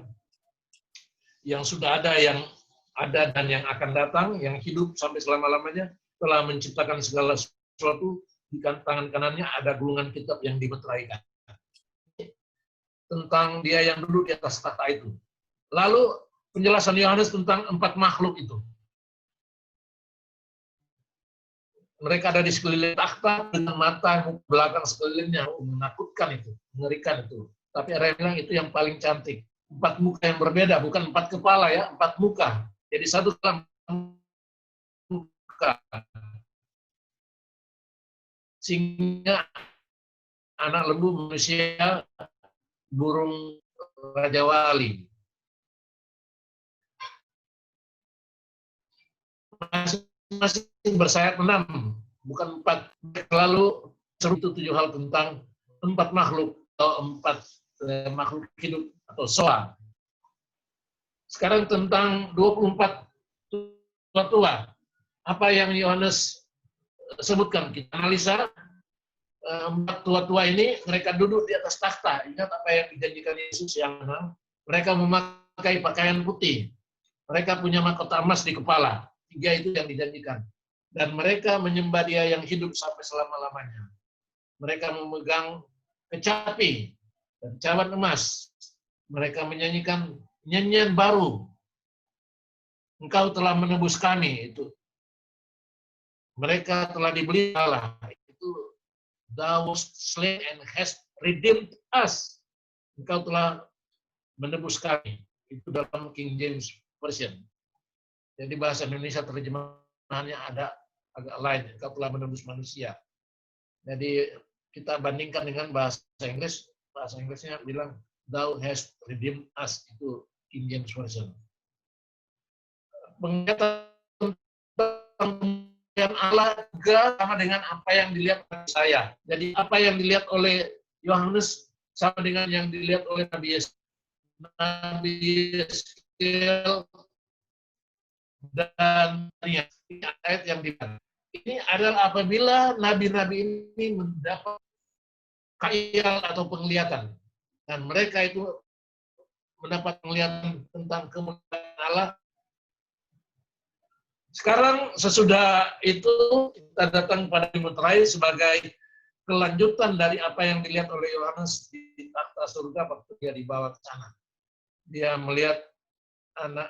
yang sudah ada, yang ada dan yang akan datang, yang hidup sampai selama-lamanya, telah menciptakan segala sesuatu, di tangan kanannya ada gulungan kitab yang dimeteraikan. Tentang dia yang duduk di atas takhta itu. Lalu penjelasan Yohanes tentang 4 makhluk itu. Mereka ada di sekeliling takhta dengan mata belakang sekelilingnya, menakutkan itu, mengerikan itu. Tapi ada yang bilang itu yang paling cantik. 4 muka yang berbeda, bukan 4 kepala ya, 4 muka. Jadi satu muka. Singa, anak lembu, manusia, burung Raja Wali. Masing-masing bersayap 6, bukan 4. Lalu seru itu 7 hal tentang 4 makhluk atau 4 makhluk hidup atau soa. Sekarang tentang 24 tua-tua. Apa yang Yohanes sebutkan, kita analisa. 4 tua-tua ini, mereka duduk di atas takhta. Ingat apa yang dijanjikan Yesus yang mereka memakai pakaian putih. Mereka punya mahkota emas di kepala. 3 itu yang dijanjikan. Dan mereka menyembah dia yang hidup sampai selama-lamanya. Mereka memegang kecapi dan cawan emas. Mereka menyanyikan nyanyian baru. Engkau telah menebus kami. Itu. Mereka telah dibeli Allah. Itu Thou wast slain and hast redeemed us. Engkau telah menebus kami. Itu dalam King James Version. Jadi bahasa Indonesia terjemahannya ada agak lain. Engkau telah menebus manusia. Jadi kita bandingkan dengan bahasa Inggris. Bahasa Inggrisnya bilang Thou hast redeemed us. Itu King James Version. Penglihatan tentang Allah juga sama dengan apa yang dilihat oleh saya. Jadi apa yang dilihat oleh Yohanes sama dengan yang dilihat oleh Nabi Yeskiel dan ayat yang dilihat. Ini adalah apabila nabi-nabi ini mendapat khayal atau penglihatan. Dan mereka itu mendapat penglihatan tentang kemuliaan Allah. Sekarang sesudah itu kita datang pada dimeterai sebagai kelanjutan dari apa yang dilihat oleh Yohanes di takhta surga waktu dia dibawa ke sana. Dia melihat anak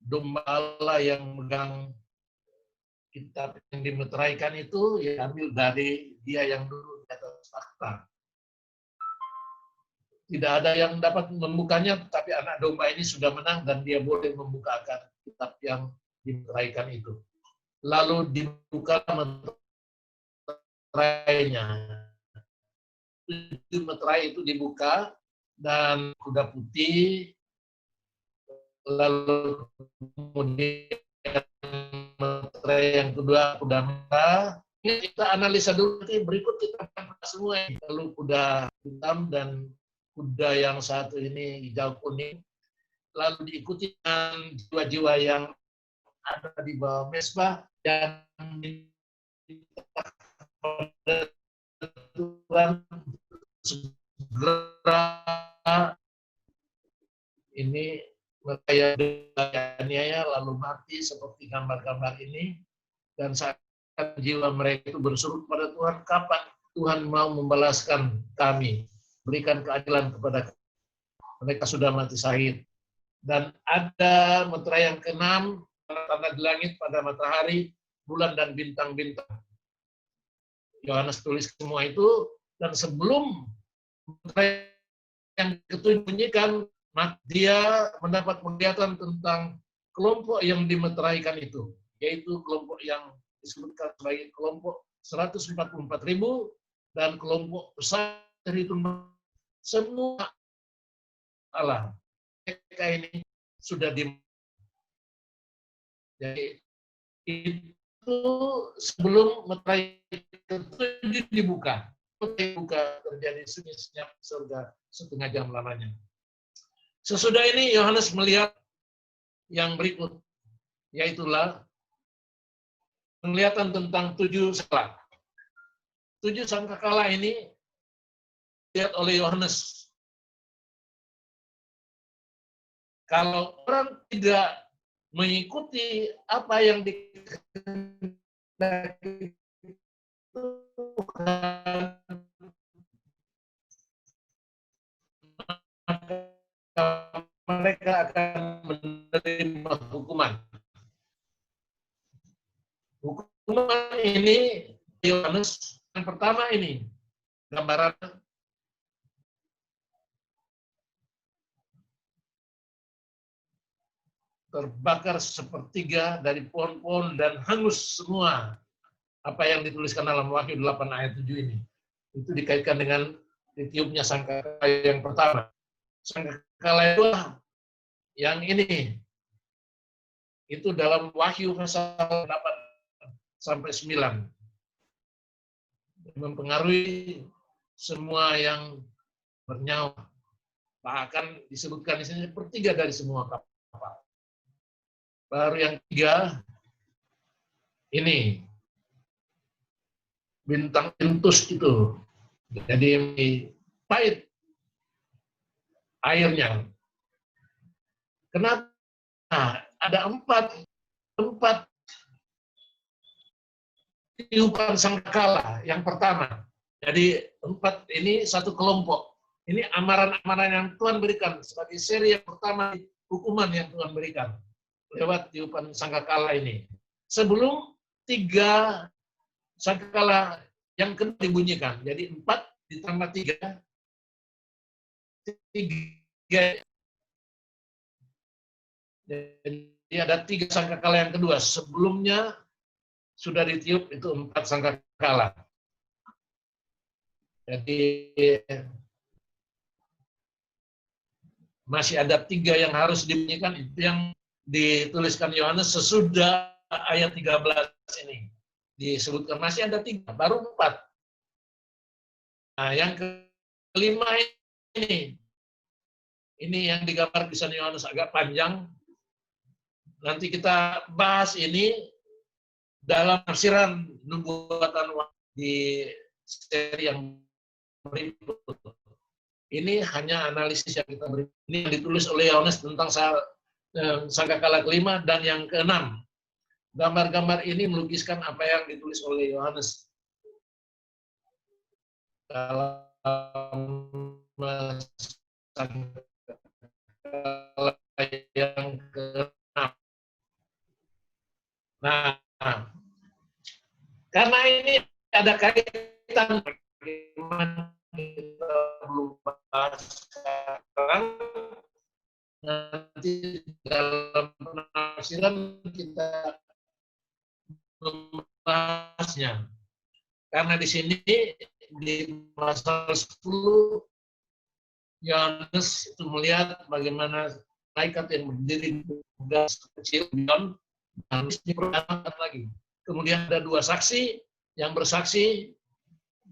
domba Allah yang megang kitab yang dimeteraikan itu ya ambil dari dia yang duduk di atas takhta. Tidak ada yang dapat membukanya, tapi anak domba ini sudah menang dan dia boleh membukakan kitab yang dimeteraikan itu. Lalu dibuka meterainya. Meterai itu dibuka dan kuda putih. Lalu kemudian meterai yang kedua kuda merah. Ini kita analisa dulu, nanti berikut kita semua. Lalu kuda hitam dan kuda yang satu ini hijau kuning. Lalu diikuti dengan jiwa-jiwa yang ada di bawah mesbah dan Tuhan segera ini mereka aniaya lalu mati seperti gambar-gambar ini, dan saat jiwa mereka itu berseru kepada Tuhan, kapan Tuhan mau membalaskan kami, berikan keadilan kepada kami. Mereka sudah mati syahid. Dan ada meterai yang ke-6, tanda di langit pada matahari, bulan dan bintang-bintang. Yohanes tulis semua itu, dan sebelum meterai yang ke-7 bunyikan, dia mendapat penglihatan tentang kelompok yang dimeteraikan itu, yaitu kelompok yang disebutkan sebagai kelompok 144.000 dan kelompok besar terhitung semua Allah. Mereka ini sudah jadi itu sebelum meterai ke-7 dibuka. Buka terjadi sunyi senyap surga setengah jam lamanya. Sesudah ini Yohanes melihat yang berikut, yaitulah penglihatan tentang 7 sangkakala. 7 sangkakala ini dilihat oleh Yohanes. Kalau orang tidak mengikuti apa yang dikehendaki Tuhan, mereka akan menerima hukuman. Hukuman ini Yohanes yang pertama ini gambaran terbakar sepertiga dari pohon-pohon dan hangus semua apa yang dituliskan dalam Wahyu 8 ayat 7 ini. Itu dikaitkan dengan ditiupnya sangkakala yang pertama. Sangkakala itu yang ini. Itu dalam Wahyu pasal 8 sampai 9. Mempengaruhi semua yang bernyawa. Bahkan disebutkan di sini sepertiga dari semua kapal. Baru yang 3, ini. Bintang entus itu. Jadi pahit airnya. Kenapa? Nah, ada 4 tiupan sangkakala yang pertama. Jadi 4 ini satu kelompok. Ini amaran-amaran yang Tuhan berikan sebagai seri yang pertama, hukuman yang Tuhan berikan lewat tiupan sangkakala ini. Sebelum 3 sangkakala yang kedua dibunyikan. Jadi 4 ditambah 3. 3. Jadi ada 3 sangkakala yang kedua. Sebelumnya sudah ditiup itu 4 sangkakala. Jadi masih ada 3 yang harus dibunyikan, itu yang dituliskan Yohanes sesudah ayat 13 ini. Disebutkan masih ada 3, baru 4. Nah, yang kelima ini yang digambar di sana Yohanes agak panjang. Nanti kita bahas ini dalam tafsiran nubuatan di seri yang berikut. Ini hanya analisis yang kita beri. Ini yang ditulis oleh Yohanes tentang sangkakala kelima dan yang keenam. Gambar-gambar ini melukiskan apa yang ditulis oleh Yohanes. Dalam sangkakala yang keenam. Nah, karena ini ada kaitan bagaimana kita belum bahas sekarang, nanti dalam penafsiran kita membahasnya. Karena di sini di pasal 10 Yohanes itu melihat bagaimana malaikat yang berdiri di gas kecil dan diperlihatkan lagi. Kemudian ada 2 saksi yang bersaksi,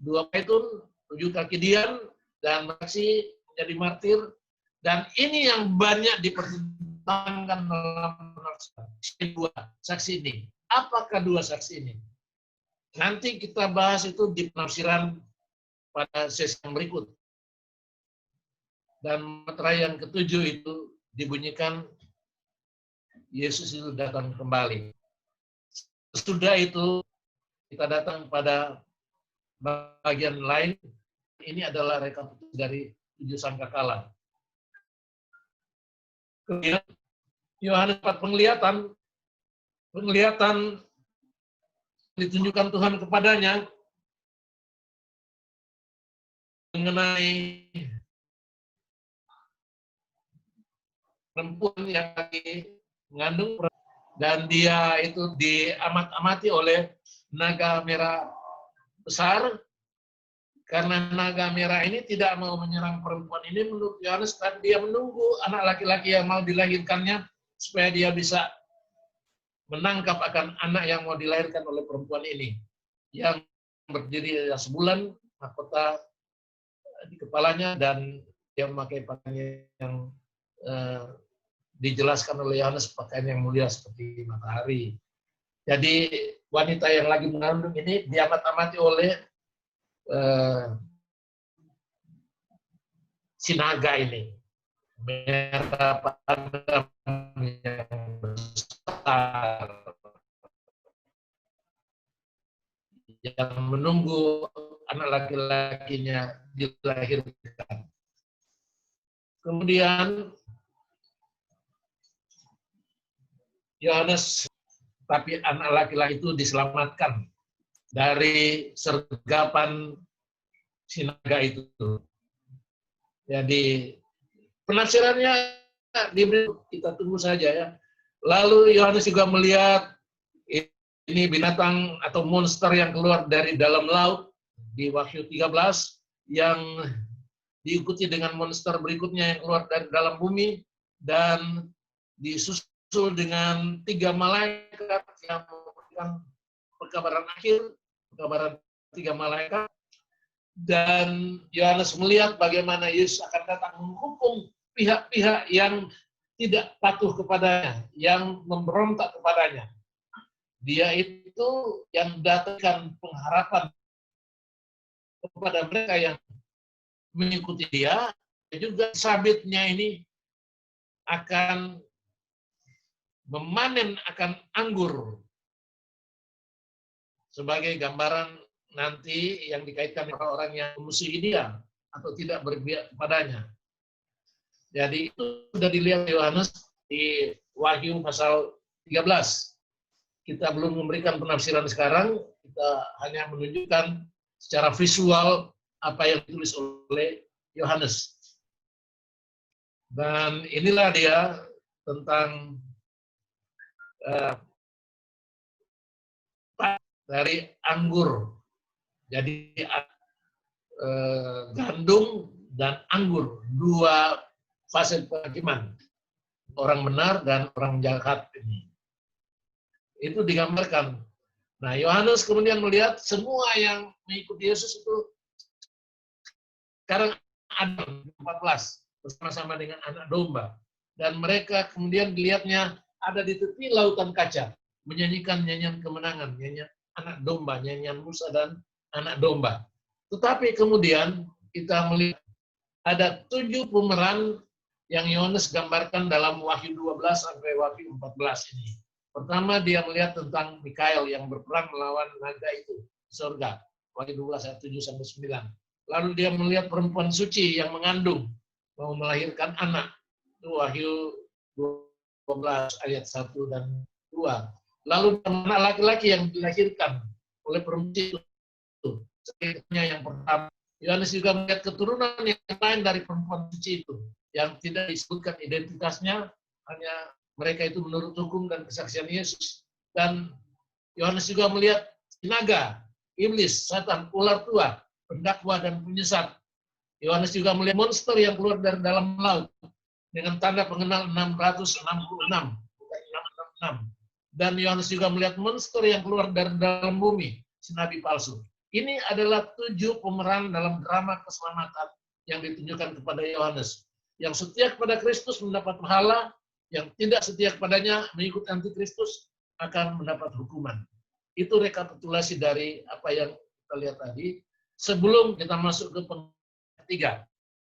2 peitun, 7 kaki dian, dan saksi menjadi martir. Dan ini yang banyak dipertentangkan dalam penafsiran. 2 saksi ini. Apakah 2 saksi ini? Nanti kita bahas itu di penafsiran pada sesi yang berikut. Dan meterai yang ke-7 itu dibunyikan Yesus itu datang kembali. Sesudah itu kita datang pada bagian lain. Ini adalah rekapitulasi dari 7 sangkakala. Kemudian Yohanes 4 penglihatan ditunjukkan Tuhan kepadanya mengenai perempuan yang lagi mengandung dan dia itu diamat-amati oleh naga merah besar karena naga merah ini tidak mau menyerang perempuan ini menurut Yohanes, tapi dia menunggu anak laki-laki yang mau dilahirkannya supaya dia bisa menangkap akan anak yang mau dilahirkan oleh perempuan ini yang berdiri sebulan mahkota di kepalanya dan dia memakai pakaian yang dijelaskan oleh Yohanes pakaian yang mulia seperti matahari. Jadi wanita yang lagi mengandung ini diamat-amati oleh si naga ini, merah padam yang besar, yang menunggu anak laki-lakinya dilahirkan. Kemudian Yohanes, tapi anak laki-laki itu diselamatkan dari sergapan si naga itu. Jadi penafsirannya diberi, kita tunggu saja ya. Lalu Yohanes juga melihat ini binatang atau monster yang keluar dari dalam laut di Wahyu 13 yang diikuti dengan monster berikutnya yang keluar dari dalam bumi dan disusul dengan 3 malaikat yang memberikan perkabaran akhir, perkabaran 3 malaikat. Dan Yohanes melihat bagaimana Yesus akan datang menghukum pihak-pihak yang tidak patuh kepadanya, yang memberontak kepadanya. Dia itu yang datangkan pengharapan kepada mereka yang mengikuti dia, dan juga sabitnya ini akan memanen akan anggur sebagai gambaran nanti yang dikaitkan dengan orang yang memusuhi dia atau tidak berpihak kepadanya. Jadi itu sudah dilihat Yohanes di Wahyu pasal 13. Kita belum memberikan penafsiran sekarang, kita hanya menunjukkan secara visual apa yang ditulis oleh Yohanes. Dan inilah dia tentang dari anggur. Jadi gandum dan anggur, 2 fase penghakiman. Orang benar dan orang jahat ini. Itu digambarkan. Nah, Yohanes kemudian melihat semua yang mengikuti Yesus itu sekarang ada 14 bersama-sama dengan anak domba. Dan mereka kemudian dilihatnya ada di tepi lautan kaca, menyanyikan nyanyian kemenangan, nyanyian anak domba, nyanyian Musa dan anak domba. Tetapi kemudian kita melihat ada 7 pemeran yang Yohanes gambarkan dalam Wahyu 12 sampai Wahyu 14 ini. Pertama dia melihat tentang Mikael yang berperang melawan naga itu di surga. Wahyu 12 ayat 7 sampai 9. Lalu dia melihat perempuan suci yang mengandung mau melahirkan anak. Itu Wahyu 12 ayat 1 dan 2. Lalu anak laki-laki yang dilahirkan oleh perempuan itu. Yang pertama, Yohanes juga melihat keturunan yang lain dari perempuan suci itu, yang tidak disebutkan identitasnya, hanya mereka itu menurut hukum dan kesaksian Yesus. Dan Yohanes juga melihat naga, iblis, setan, ular tua, pendakwa dan penyesat. Yohanes juga melihat monster yang keluar dari dalam laut dengan tanda pengenal 666, bukan 666. Dan Yohanes juga melihat monster yang keluar dari dalam bumi, si nabi palsu. Ini adalah 7 pemeran dalam drama keselamatan yang ditunjukkan kepada Yohanes. Yang setia kepada Kristus mendapat pahala, yang tidak setia kepadanya mengikuti antikristus akan mendapat hukuman. Itu rekapitulasi dari apa yang kita lihat tadi. Sebelum kita masuk ke penglihatan ketiga.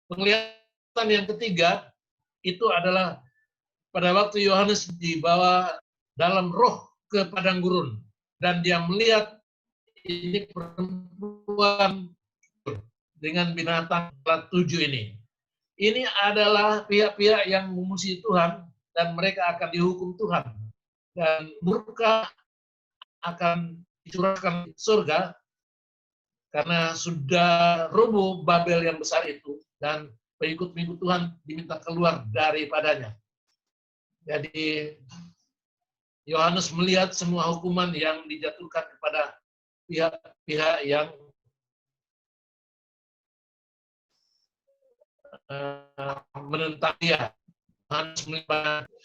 Penglihatan yang ketiga itu adalah pada waktu Yohanes dibawa dalam roh ke padang gurun. Dan dia melihat ini perempuan dengan binatang 7 ini. Ini adalah pihak-pihak yang memusuhi Tuhan dan mereka akan dihukum Tuhan. Dan murka akan dicurahkan di surga karena sudah rubuh Babel yang besar itu dan pengikut-pengikut Tuhan diminta keluar daripadanya. Jadi Yohanes melihat semua hukuman yang dijatuhkan kepada pihak-pihak yang menentang dia.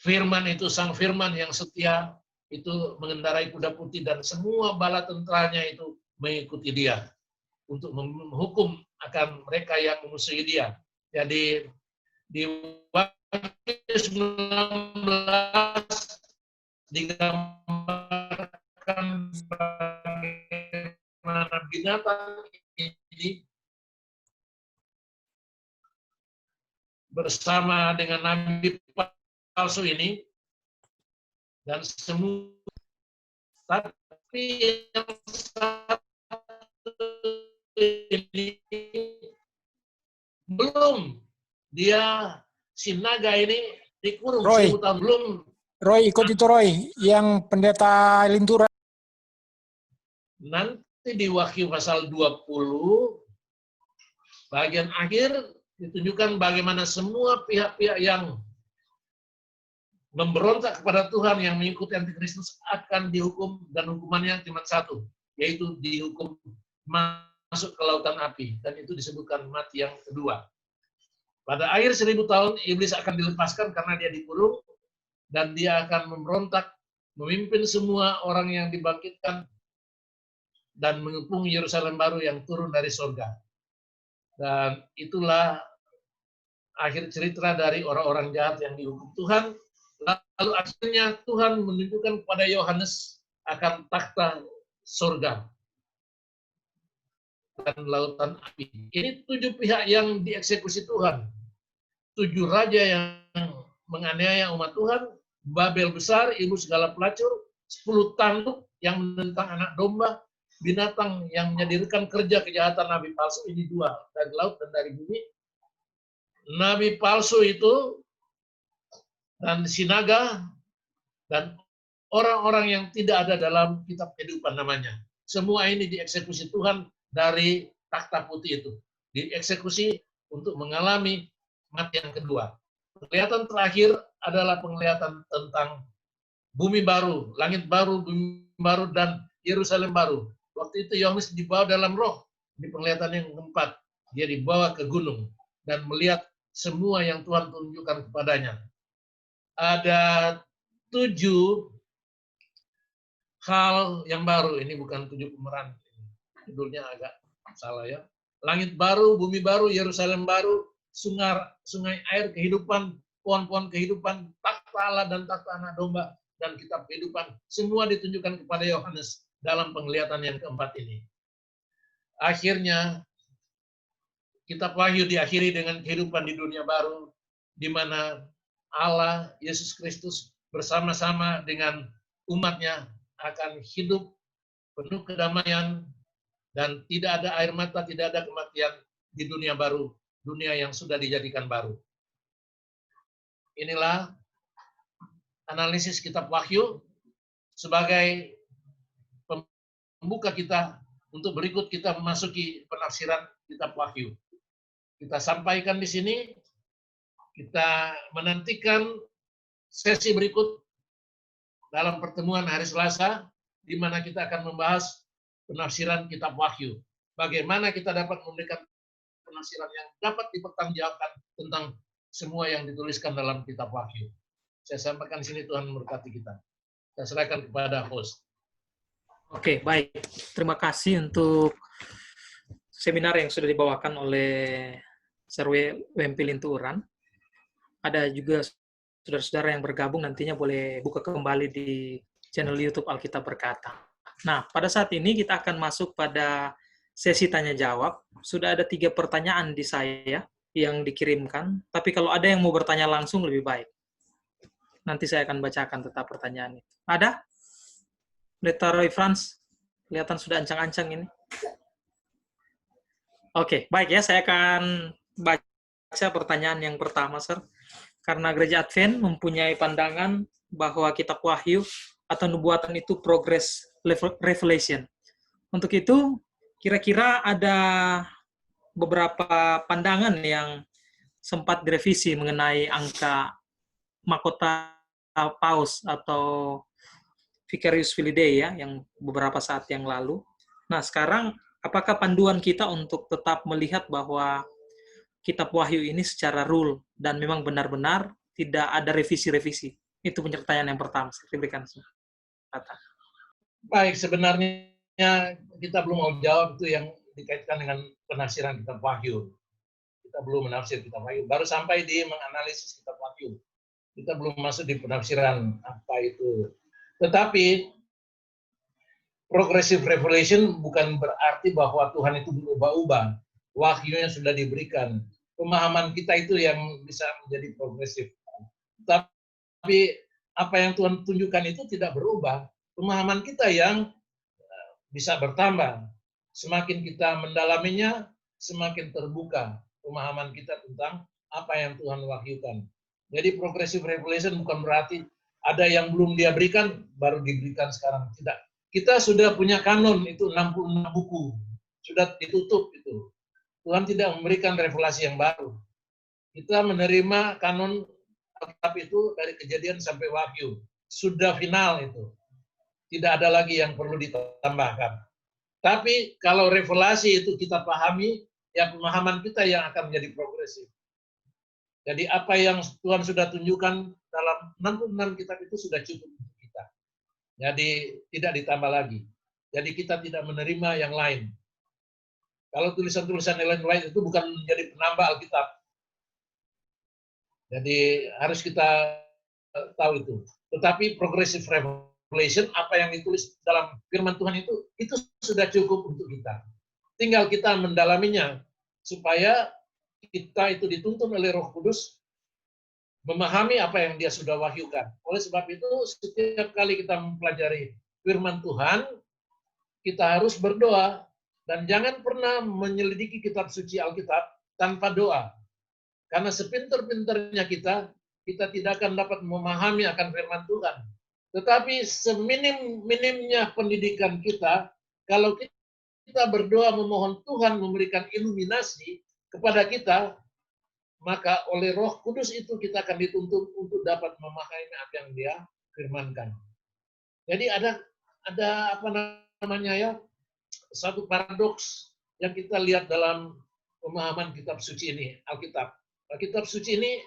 Firman itu, sang firman yang setia, itu mengendarai kuda putih dan semua bala tentaranya itu mengikuti dia untuk menghukum akan mereka yang memusuhi dia. Jadi di Wahyu 19 digambarkan bagaimana binatang ini bersama dengan nabi palsu ini dan semua, tapi yang satu ini belum, dia si naga ini dikurung Roy. 1000 tahun belum. Roy, ikut itu Roy, yang pendeta Lintura. Nanti di Wahyu pasal 20 bagian akhir ditunjukkan bagaimana semua pihak-pihak yang memberontak kepada Tuhan, yang mengikuti antikristus akan dihukum, dan hukumannya cuma satu, yaitu dihukum masuk ke lautan api, dan itu disebutkan mati yang kedua. Pada akhir 1000 tahun, iblis akan dilepaskan karena dia dikurung, dan dia akan memberontak, memimpin semua orang yang dibangkitkan, dan mengepung Yerusalem baru yang turun dari surga. Dan itulah akhir cerita dari orang-orang jahat yang dihukum Tuhan. Lalu akhirnya Tuhan menunjukkan kepada Yohanes akan takhta surga dan lautan api. Ini 7 pihak yang dieksekusi Tuhan. 7 raja yang menganiaya umat Tuhan, Babel besar, ibu segala pelacur, 10 tanduk yang menentang anak domba, binatang yang menyadirkan kerja kejahatan nabi palsu, ini 2, dari laut dan dari bumi. Nabi palsu itu dan sinaga dan orang-orang yang tidak ada dalam kitab kehidupan namanya. Semua ini dieksekusi Tuhan dari takhta putih itu. Dieksekusi untuk mengalami mati yang kedua. Penglihatan terakhir adalah penglihatan tentang bumi baru, langit baru, bumi baru, dan Yerusalem baru. Waktu itu Yohanes dibawa dalam roh di penglihatan yang keempat. Dia dibawa ke gunung dan melihat semua yang Tuhan tunjukkan kepadanya. Ada 7 hal yang baru. Ini bukan 7 pemeran. Judulnya agak salah ya. Langit baru, bumi baru, Yerusalem baru, sungai air kehidupan, pohon-pohon kehidupan, takhta Allah dan takhta anak domba, dan kitab kehidupan. Semua ditunjukkan kepada Yohanes dalam penglihatan yang keempat ini. Akhirnya, kitab Wahyu diakhiri dengan kehidupan di dunia baru, di mana Allah, Yesus Kristus bersama-sama dengan umatnya akan hidup penuh kedamaian, dan tidak ada air mata, tidak ada kematian di dunia baru, dunia yang sudah dijadikan baru. Inilah analisis kitab Wahyu sebagai pembuka kita untuk berikut kita memasuki penafsiran kitab Wahyu. Kita sampaikan di sini, kita menantikan sesi berikut dalam pertemuan hari Selasa, di mana kita akan membahas penafsiran kitab Wahyu. Bagaimana kita dapat memberikan penafsiran yang dapat dipertanggungjawabkan tentang semua yang dituliskan dalam kitab Wahyu. Saya sampaikan di sini, Tuhan memberkati kita. Saya serahkan kepada host. Oke, baik. Terima kasih untuk seminar yang sudah dibawakan oleh Serwe Wempi Linturan. Ada juga saudara-saudara yang bergabung, nantinya boleh buka kembali di channel YouTube Alkitab Berkata. Nah, pada saat ini kita akan masuk pada sesi tanya-jawab. Sudah ada 3 pertanyaan di saya yang dikirimkan, tapi kalau ada yang mau bertanya langsung lebih baik. Nanti saya akan bacakan tetap pertanyaan itu. Ada? Pendeta Roy Franz, kelihatan sudah ancang-ancang ini. Oke, baik ya, saya akan baca pertanyaan yang pertama, Sir. Karena Gereja Advent mempunyai pandangan bahwa kitab Wahyu atau nubuatan itu progress revelation. Untuk itu, kira-kira ada beberapa pandangan yang sempat direvisi mengenai angka mahkota paus atau Vicarius Filii ya, yang beberapa saat yang lalu. Nah, sekarang apakah panduan kita untuk tetap melihat bahwa Kitab Wahyu ini secara rule dan memang benar-benar tidak ada revisi-revisi? Itu pertanyaan yang pertama. Saya berikan kesempatan. Baik, sebenarnya kita belum mau jawab itu yang dikaitkan dengan penafsiran Kitab Wahyu. Kita belum menafsir Kitab Wahyu. Baru sampai di menganalisis Kitab Wahyu. Kita belum masuk di penafsiran apa itu. Tetapi progressive revelation bukan berarti bahwa Tuhan itu berubah-ubah. Wahyunya sudah diberikan. Pemahaman kita itu yang bisa menjadi progresif. Tapi apa yang Tuhan tunjukkan itu tidak berubah. Pemahaman kita yang bisa bertambah. Semakin kita mendalaminya, semakin terbuka pemahaman kita tentang apa yang Tuhan wahyukan. Jadi progressive revelation bukan berarti ada yang belum dia berikan, baru diberikan sekarang. Tidak. Kita sudah punya kanon, itu 66 buku. Sudah ditutup itu. Tuhan tidak memberikan revelasi yang baru. Kita menerima kanon Alkitab itu dari Kejadian sampai Wahyu. Sudah final itu. Tidak ada lagi yang perlu ditambahkan. Tapi kalau revelasi itu kita pahami, ya pemahaman kita yang akan menjadi progresif. Jadi apa yang Tuhan sudah tunjukkan dalam 66 kitab itu sudah cukup untuk kita. Jadi tidak ditambah lagi. Jadi kita tidak menerima yang lain. Kalau tulisan-tulisan yang lain itu bukan menjadi penambah Alkitab. Jadi harus kita tahu itu. Tetapi progressive revelation, apa yang ditulis dalam firman Tuhan itu sudah cukup untuk kita. Tinggal kita mendalaminya supaya kita itu dituntun oleh Roh Kudus memahami apa yang dia sudah wahyukan. Oleh sebab itu, setiap kali kita mempelajari firman Tuhan, kita harus berdoa dan jangan pernah menyelidiki kitab suci Alkitab tanpa doa. Karena sepintar-pintarnya kita tidak akan dapat memahami akan firman Tuhan. Tetapi seminim-minimnya pendidikan kita, kalau kita berdoa memohon Tuhan memberikan iluminasi kepada kita, maka oleh Roh Kudus itu kita akan dituntun untuk dapat memahami apa yang dia firmankan. Jadi ada apa namanya ya, satu paradoks yang kita lihat dalam pemahaman kitab suci ini, Alkitab. Kitab suci ini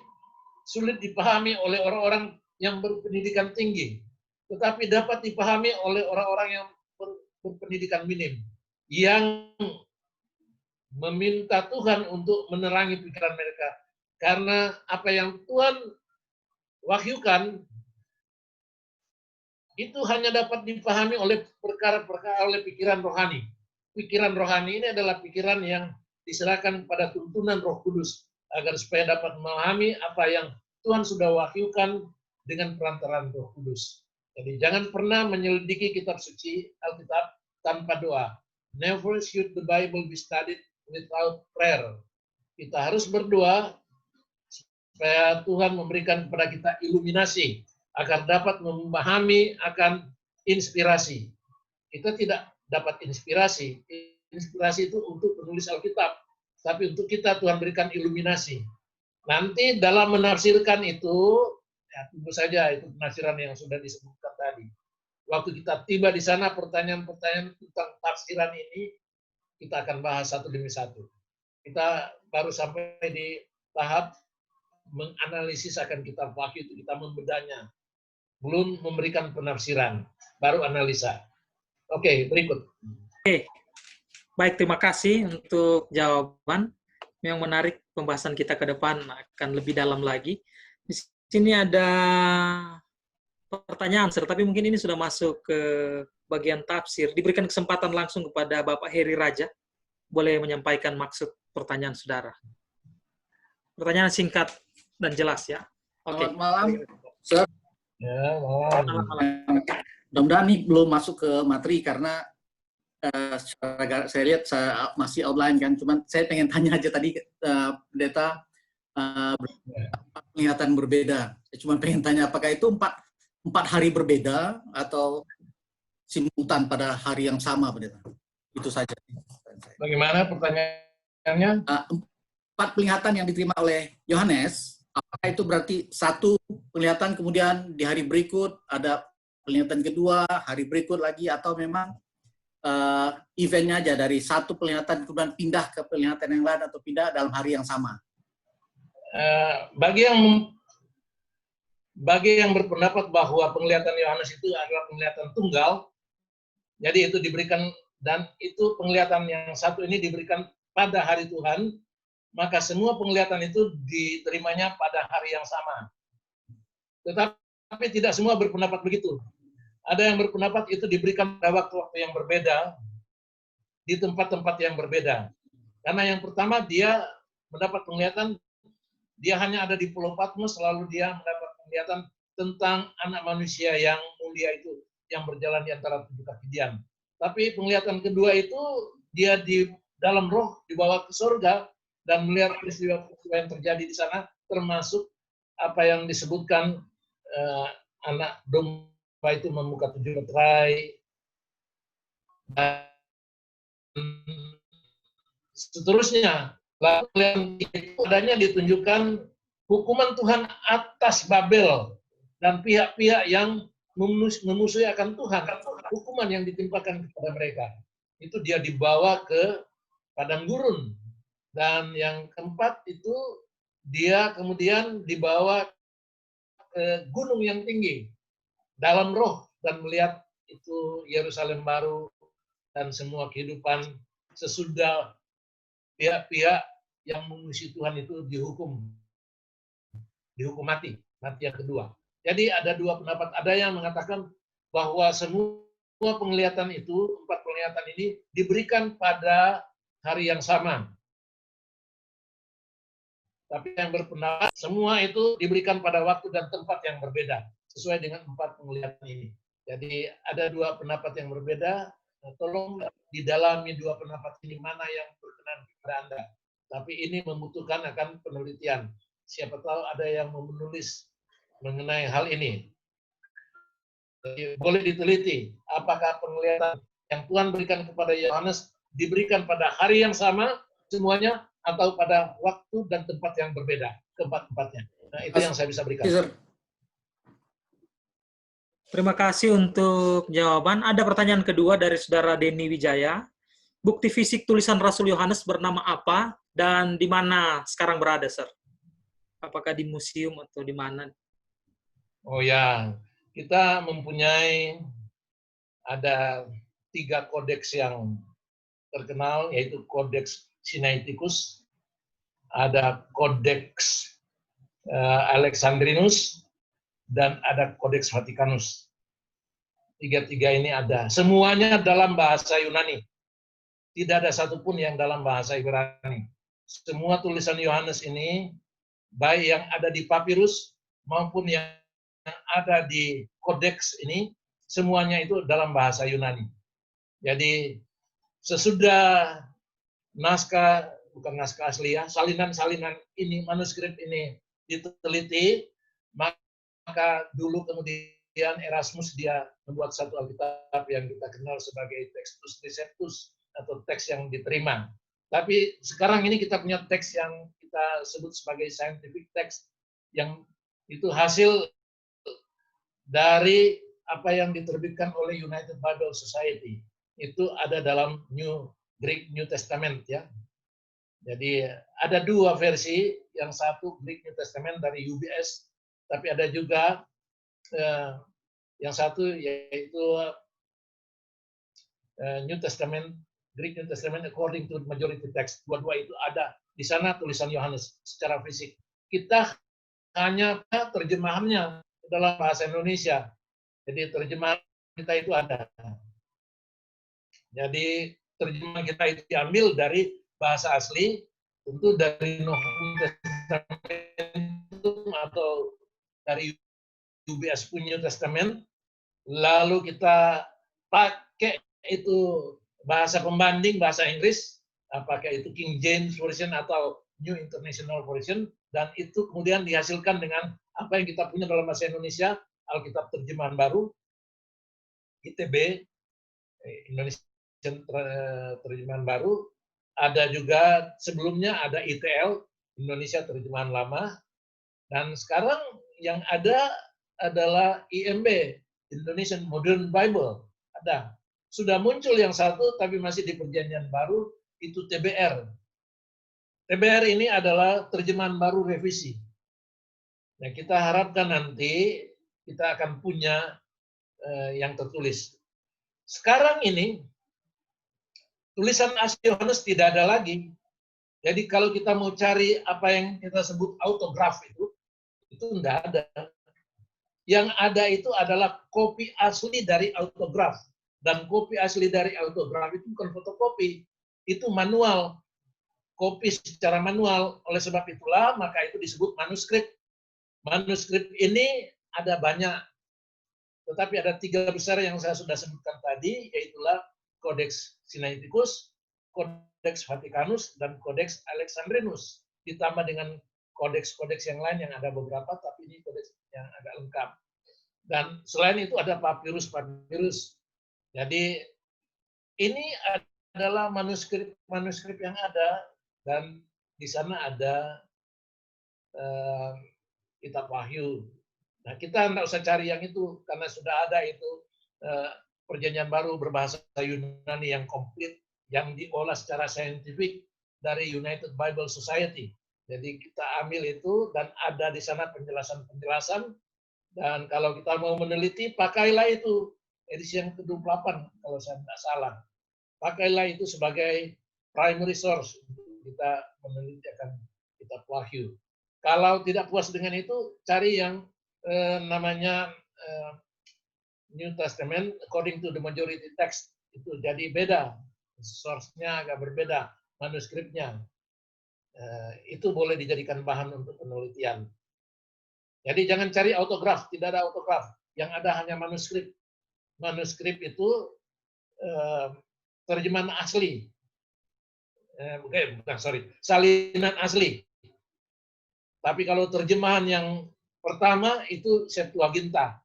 sulit dipahami oleh orang-orang yang berpendidikan tinggi, tetapi dapat dipahami oleh orang-orang yang berpendidikan minim, yang meminta Tuhan untuk menerangi pikiran mereka. Karena apa yang Tuhan wahyukan, itu hanya dapat dipahami oleh perkara-perkara oleh pikiran rohani. Pikiran rohani ini adalah pikiran yang diserahkan pada tuntunan Roh Kudus, agar supaya dapat memahami apa yang Tuhan sudah wahyukan dengan perantaraan Roh Kudus. Jadi jangan pernah menyelidiki kitab suci Alkitab tanpa doa. Never should the Bible be studied without prayer. Kita harus berdoa supaya Tuhan memberikan kepada kita iluminasi agar dapat memahami akan inspirasi. Kita tidak dapat inspirasi. Inspirasi itu untuk penulis Alkitab. Tapi untuk kita Tuhan berikan iluminasi. Nanti dalam menafsirkan itu, ya tunggu saja itu penafsiran yang sudah disebutkan tadi. Waktu kita tiba di sana, pertanyaan-pertanyaan tentang tafsiran ini, kita akan bahas satu demi satu. Kita baru sampai di tahap menganalisis akan kitab Wahyu itu, kita membedanya. Belum memberikan penafsiran, baru analisa. Oke, berikut. Oke. Baik, terima kasih untuk jawaban. Yang menarik pembahasan kita ke depan akan lebih dalam lagi. Di sini ada pertanyaan, tapi mungkin ini sudah masuk ke bagian tafsir. Diberikan kesempatan langsung kepada Bapak Heri Raja. Boleh menyampaikan maksud pertanyaan saudara. Pertanyaan singkat dan jelas ya. Oke. Selamat malam, Sir. Ya, Selamat malam. Mudah-mudahan ini belum masuk ke materi karena saya lihat saya masih outline kan. Cuman saya pengen tanya aja tadi pendeta penglihatan berbeda. Saya cuma pengen tanya apakah itu empat hari berbeda atau simultan pada hari yang sama, pendeta? Itu saja. Bagaimana pertanyaannya? 4 penglihatan yang diterima oleh Yohanes, apakah itu berarti satu penglihatan kemudian di hari berikut ada penglihatan kedua, hari berikut lagi, atau memang eventnya aja dari satu penglihatan kemudian pindah ke penglihatan yang lain atau pindah dalam hari yang sama? Bagi yang berpendapat bahwa penglihatan Yohanes itu adalah penglihatan tunggal, jadi itu diberikan, dan itu penglihatan yang satu ini diberikan pada hari Tuhan, maka semua penglihatan itu diterimanya pada hari yang sama. Tetapi tidak semua berpendapat begitu. Ada yang berpendapat itu diberikan pada waktu-waktu yang berbeda, di tempat-tempat yang berbeda. Karena yang pertama dia mendapat penglihatan, dia hanya ada di Pulau Patmos, lalu dia mendapat penglihatan tentang anak manusia yang mulia itu, yang berjalan di antara tujuh kaki dian. Tapi penglihatan kedua itu dia di dalam roh dibawa ke surga dan melihat peristiwa-peristiwa yang terjadi di sana, termasuk apa yang disebutkan anak domba itu membuka tujuh meterai dan seterusnya. Lalu yang itu adanya ditunjukkan hukuman Tuhan atas Babel dan pihak-pihak yang memusuhi akan Tuhan, hukuman yang ditimpakan kepada mereka. Itu dia dibawa ke padang gurun. Dan yang keempat itu dia kemudian dibawa ke gunung yang tinggi dalam roh dan melihat itu Yerusalem baru dan semua kehidupan sesudah pihak-pihak yang memusuhi Tuhan itu dihukum mati yang kedua. Jadi ada dua pendapat. Ada yang mengatakan bahwa semua penglihatan itu, 4 penglihatan ini diberikan pada hari yang sama. Tapi yang berpendapat semua itu diberikan pada waktu dan tempat yang berbeda sesuai dengan 4 penglihatan ini. Jadi ada dua pendapat yang berbeda. Tolong didalami dua pendapat ini mana yang berkenan kepada Anda. Tapi ini membutuhkan akan penelitian. Siapa tahu ada yang menulis mengenai hal ini. Jadi, boleh diteliti apakah penglihatan yang Tuhan berikan kepada Yohanes diberikan pada hari yang sama semuanya atau pada waktu dan tempat yang berbeda, keempat-empatnya. Nah, itu yang saya bisa berikan. Terima kasih untuk jawaban. Ada pertanyaan kedua dari Saudara Denny Wijaya. Bukti fisik tulisan Rasul Yohanes bernama apa dan di mana sekarang berada, Sir? Apakah di museum atau di mana? Oh ya, kita mempunyai ada 3 kodeks yang terkenal, yaitu Kodeks Sinaiticus, ada Kodeks Alexandrinus, dan ada Kodeks Vatikanus. 3 ini ada. Semuanya dalam bahasa Yunani. Tidak ada satupun yang dalam bahasa Ibrani. Semua tulisan Yohanes ini, baik yang ada di papirus maupun yang ada di kodeks ini, semuanya itu dalam bahasa Yunani. Jadi sesudah bukan naskah asli ya, salinan-salinan ini, manuskrip ini diteliti, maka dulu kemudian Erasmus dia membuat satu Alkitab yang kita kenal sebagai Textus Receptus atau teks yang diterima. Tapi sekarang ini kita punya teks yang kita sebut sebagai scientific text, yang itu hasil dari apa yang diterbitkan oleh United Bible Society. Itu ada dalam Greek New Testament ya. Jadi ada 2 versi, yang satu Greek New Testament dari UBS, tapi ada juga yang satu yaitu New Testament, Greek New Testament according to majority text. Dua-dua itu ada di sana tulisan Yohanes secara fisik. Kita hanya terjemahannya dalam bahasa Indonesia. Jadi terjemahan kita itu ada. Jadi terjemahan kita itu diambil dari bahasa asli, tentu dari New Testament atau dari UBS punya Testament, lalu kita pakai itu bahasa pembanding, bahasa Inggris, apakah itu King James Version atau New International Version, dan itu kemudian dihasilkan dengan apa yang kita punya dalam bahasa Indonesia, Alkitab Terjemahan Baru, ITB, Indonesia Terjemahan Baru, ada juga sebelumnya ada ITL, Indonesia Terjemahan Lama, dan sekarang yang ada adalah IMB, Indonesian Modern Bible, ada. sudah muncul yang satu, tapi masih di perjanjian baru, itu TBR. TBR ini adalah terjemahan baru revisi. Nah, kita harapkan nanti kita akan punya yang tertulis. Sekarang ini, tulisan asli Yohanes tidak ada lagi. Jadi kalau kita mau cari apa yang kita sebut autograf itu tidak ada. Yang ada itu adalah kopi asli dari autograf. Dan kopi asli dari autograf itu bukan fotokopi, itu manual. Kopi secara manual. Oleh sebab itulah, maka itu disebut manuskrip. Manuskrip ini ada banyak. Tetapi ada 3 besar yang saya sudah sebutkan tadi, yaitulah Codex Sinaiticus, Codex Vaticanus, dan Codex Alexandrinus. Ditambah dengan kodeks-kodeks yang lain yang ada beberapa, tapi ini kodeks yang agak lengkap. Dan selain itu ada papirus-papirus. Jadi ini adalah manuskrip yang ada, dan di sana ada kitab Wahyu. Nah, kita tidak usah cari yang itu, karena sudah ada itu perjanjian baru berbahasa Yunani yang komplit, yang diolah secara saintifik dari United Bible Society. Jadi kita ambil itu, dan ada di sana penjelasan-penjelasan, dan kalau kita mau meneliti, pakailah itu, edisi yang ke-28, kalau saya tidak salah. Pakailah itu sebagai primary source, kita meneliti akan kitab Wahyu. Kalau tidak puas dengan itu, cari yang namanya New Testament according to the majority text. Itu jadi beda, source-nya agak berbeda, manuskripnya. Itu boleh dijadikan bahan untuk penelitian. Jadi jangan cari autograf, tidak ada autograf. Yang ada hanya manuskrip. Manuskrip itu terjemahan asli. Salinan asli. Tapi kalau terjemahan yang pertama itu Septuaginta.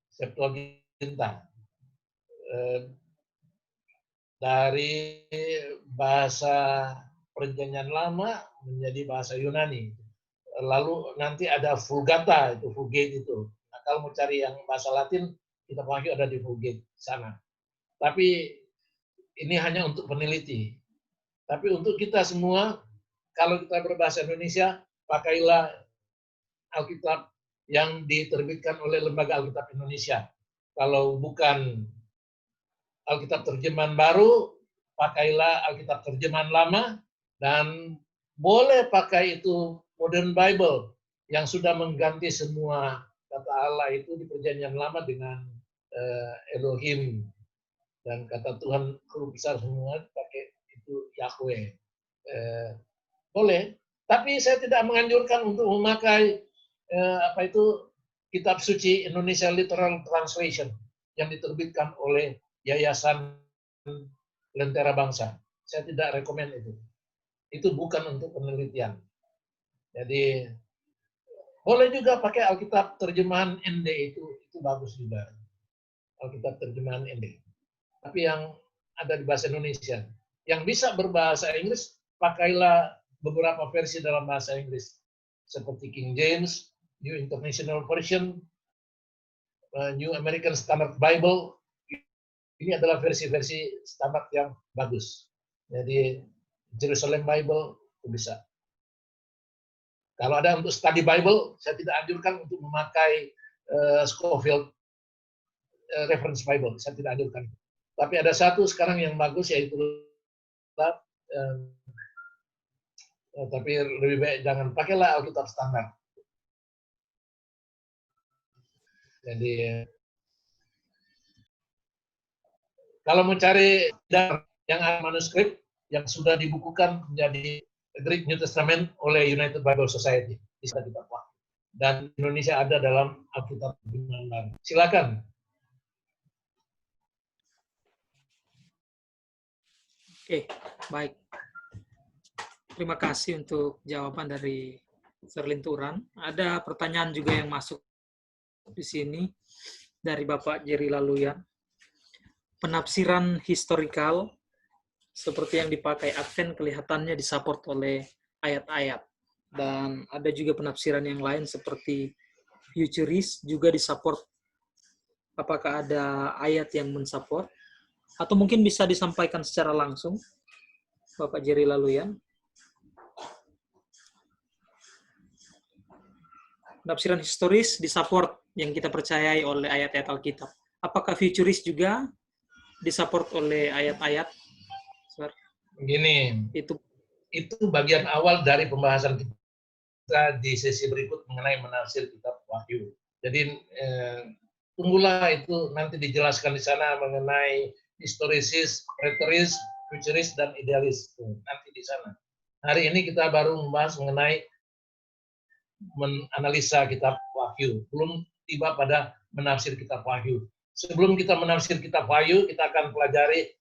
Septuaginta. Dari bahasa Perjanjian Lama menjadi bahasa Yunani. Lalu nanti ada Vulgata, itu Vulgate itu. Nah, kalau mau cari yang bahasa Latin, kitab Wahyu ada di Vulgate sana. Tapi ini hanya untuk peneliti. Tapi untuk kita semua, kalau kita berbahasa Indonesia, pakailah Alkitab yang diterbitkan oleh Lembaga Alkitab Indonesia. Kalau bukan Alkitab terjemahan baru, pakailah Alkitab terjemahan lama, dan boleh pakai itu Modern Bible yang sudah mengganti semua kata Allah itu di perjanjian lama dengan Elohim, dan kata Tuhan Guru besar semua pakai itu Yahweh. Boleh, tapi saya tidak menganjurkan untuk memakai kitab suci Indonesia Literal Translation yang diterbitkan oleh Yayasan Lentera Bangsa. Saya tidak rekomen itu. Itu bukan untuk penelitian. Jadi boleh juga pakai Alkitab terjemahan ND, itu bagus juga. Alkitab terjemahan ND. Tapi yang ada di bahasa Indonesia. Yang bisa berbahasa Inggris, pakailah beberapa versi dalam bahasa Inggris. Seperti King James, New International Version, New American Standard Bible. Ini adalah versi-versi standar yang bagus. Jadi Jerusalem Bible itu bisa. Kalau ada untuk study Bible, saya tidak anjurkan untuk memakai Scofield Reference Bible. Saya tidak anjurkan. Tapi ada satu sekarang yang bagus, yaitu tapi lebih baik jangan pakailah Alkitab standar. Jadi kalau mau cari yang ada manuskrip yang sudah dibukukan menjadi Greek New Testament oleh United Bible Society, bisa kita buat. Dan Indonesia ada dalam Alkitab Terjemahan Baru. Silakan. Oke, baik. Terima kasih untuk jawaban dari Serlinturan. Ada pertanyaan juga yang masuk di sini dari Bapak Jerry Laluyan. Penafsiran historikal seperti yang dipakai Advent kelihatannya disupport oleh ayat-ayat. Dan ada juga penafsiran yang lain seperti futurist juga disupport. Apakah ada ayat yang mensupport? Atau mungkin bisa disampaikan secara langsung, Bapak Jerry Laluyan. Penafsiran historis disupport yang kita percayai oleh ayat-ayat Alkitab. Apakah futuris juga disupport oleh ayat-ayat? Begini, Itu itu bagian awal dari pembahasan kita di sesi berikut mengenai menafsir kitab Wahyu. Jadi tunggulah itu nanti dijelaskan di sana mengenai historisis, retoris, futuris, dan idealis. Nanti di sana. Hari ini kita baru membahas mengenai menganalisa kitab Wahyu. Belum tiba pada menafsir kitab Wahyu. Sebelum kita menafsir kitab Wahyu, kita akan pelajari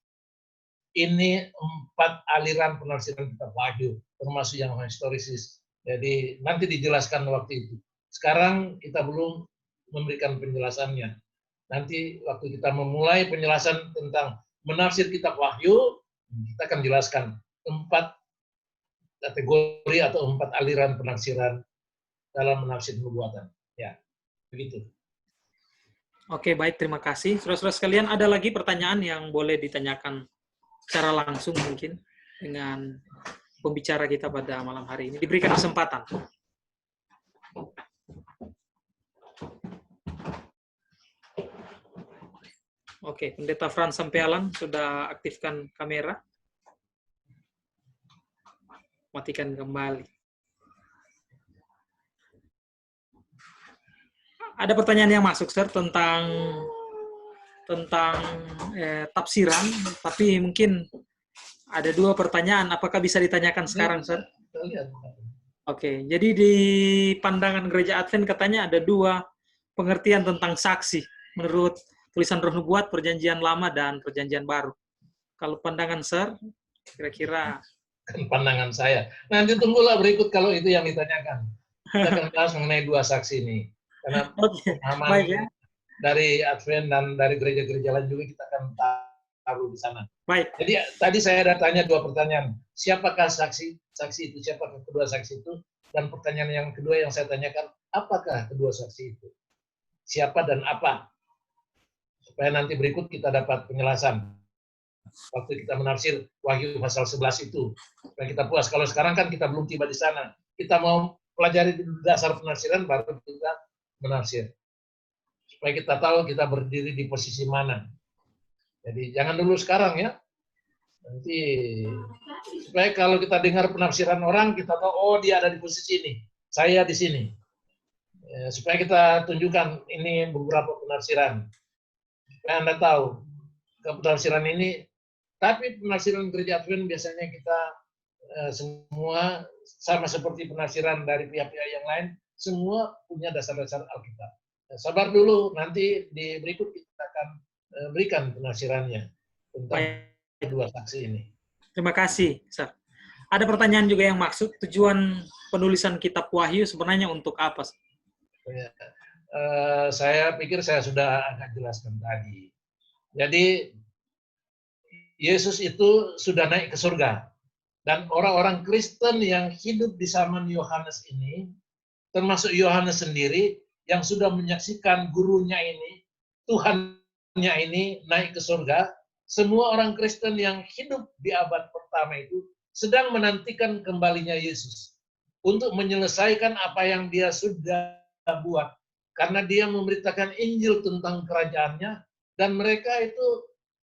ini 4 aliran penafsiran kitab Wahyu, termasuk yang historisis. Jadi nanti dijelaskan waktu itu. Sekarang kita belum memberikan penjelasannya. Nanti waktu kita memulai penjelasan tentang menafsir kitab Wahyu, kita akan jelaskan 4 kategori atau 4 aliran penafsiran dalam menafsir nubuatan. Ya, begitu. Oke, baik, terima kasih. Saudara-saudara sekalian, ada lagi pertanyaan yang boleh ditanyakan secara langsung mungkin dengan pembicara kita pada malam hari ini. Diberikan kesempatan. Oke, Pendeta Frans Sampealan sudah aktifkan kamera. Matikan kembali. Ada pertanyaan yang masuk, Sir, tentang tafsiran, tapi mungkin ada 2 pertanyaan. Apakah bisa ditanyakan sekarang, Sir? Oke, jadi di pandangan Gereja Advent katanya ada 2 pengertian tentang saksi menurut tulisan Roh Nubuat, Perjanjian Lama dan Perjanjian Baru. Kalau pandangan Sir, kira-kira pandangan saya. Nanti tunggulah berikut kalau itu yang ditanyakan. Kita akan bahas mengenai 2 saksi ini. Karena pemahaman baik, ya. dari Advent dan dari gereja-gereja lain juga kita akan taruh di sana. Baik. Jadi tadi saya ada tanya 2 pertanyaan. Siapakah saksi? Saksi itu siapakah kedua saksi itu? Dan pertanyaan yang kedua yang saya tanyakan, apakah kedua saksi itu? Siapa dan apa? Supaya nanti berikut kita dapat penjelasan. Waktu kita menafsir Wahyu pasal 11 itu. Supaya kita puas. Kalau sekarang kan kita belum tiba di sana. Kita mau pelajari dasar penafsiran baru kita menafsir. Supaya kita tahu kita berdiri di posisi mana. Jadi jangan dulu sekarang ya. Nanti supaya kalau kita dengar penafsiran orang, kita tahu, oh dia ada di posisi ini. Saya di sini. Ya, supaya kita tunjukkan ini beberapa penafsiran. Supaya Anda tahu, penafsiran ini, tapi penafsiran gereja Advent biasanya kita semua sama seperti penafsiran dari pihak-pihak yang lain, semua punya dasar-dasar Alkitab. Sabar dulu, nanti di berikut kita akan berikan penafsirannya tentang kedua saksi ini. Terima kasih, Sir. Ada pertanyaan juga yang maksud, tujuan penulisan kitab Wahyu sebenarnya untuk apa? Ya, saya pikir saya sudah agak jelaskan tadi. Jadi, Yesus itu sudah naik ke surga. Dan orang-orang Kristen yang hidup di zaman Yohanes ini, termasuk Yohanes sendiri, yang sudah menyaksikan gurunya ini, Tuhannya ini naik ke surga, semua orang Kristen yang hidup di abad pertama itu sedang menantikan kembalinya Yesus untuk menyelesaikan apa yang dia sudah buat. Karena dia memberitakan Injil tentang kerajaannya, dan mereka itu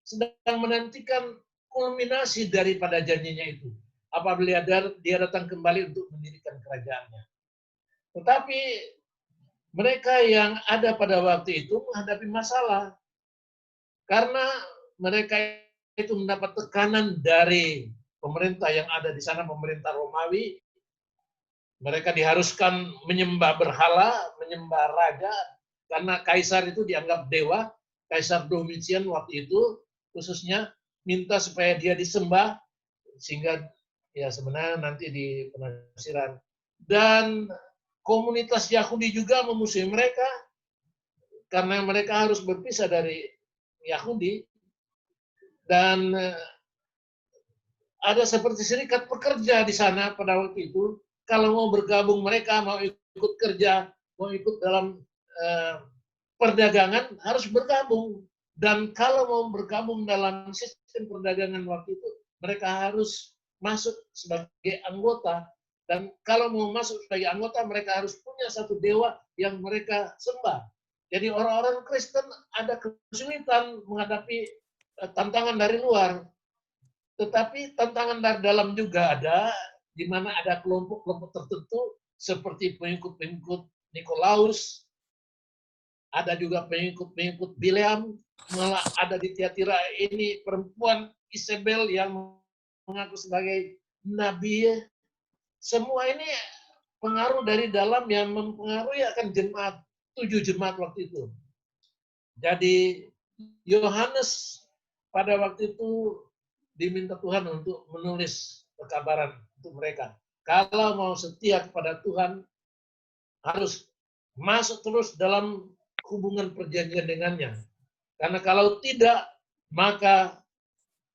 sedang menantikan kulminasi daripada janjinya itu. Apabila dia datang kembali untuk mendirikan kerajaannya. Tetapi mereka yang ada pada waktu itu menghadapi masalah. Karena mereka itu mendapat tekanan dari pemerintah yang ada di sana, pemerintah Romawi. Mereka diharuskan menyembah berhala, menyembah raja, karena kaisar itu dianggap dewa. Kaisar Domitian waktu itu khususnya minta supaya dia disembah, sehingga ya sebenarnya nanti di penafsiran. Dan komunitas Yahudi juga memusuhi mereka, karena mereka harus berpisah dari Yahudi. Dan ada seperti serikat pekerja di sana pada waktu itu. Kalau mau bergabung mereka, mau ikut kerja, mau ikut dalam perdagangan, harus bergabung. Dan kalau mau bergabung dalam sistem perdagangan waktu itu, mereka harus masuk sebagai anggota. Dan kalau mau masuk sebagai anggota, mereka harus punya satu dewa yang mereka sembah. Jadi orang-orang Kristen ada kesulitan menghadapi tantangan dari luar. Tetapi tantangan dari dalam juga ada, di mana ada kelompok-kelompok tertentu, seperti pengikut-pengikut Nikolaus, ada juga pengikut-pengikut Bileam, malah ada di Tiatira ini perempuan Isabel yang mengaku sebagai nabi. Semua ini pengaruh dari dalam yang mempengaruhi akan jemaat, 7 jemaat waktu itu. Jadi Yohanes pada waktu itu diminta Tuhan untuk menulis pekabaran untuk mereka. Kalau mau setia kepada Tuhan, harus masuk terus dalam hubungan perjanjian dengannya. Karena kalau tidak, maka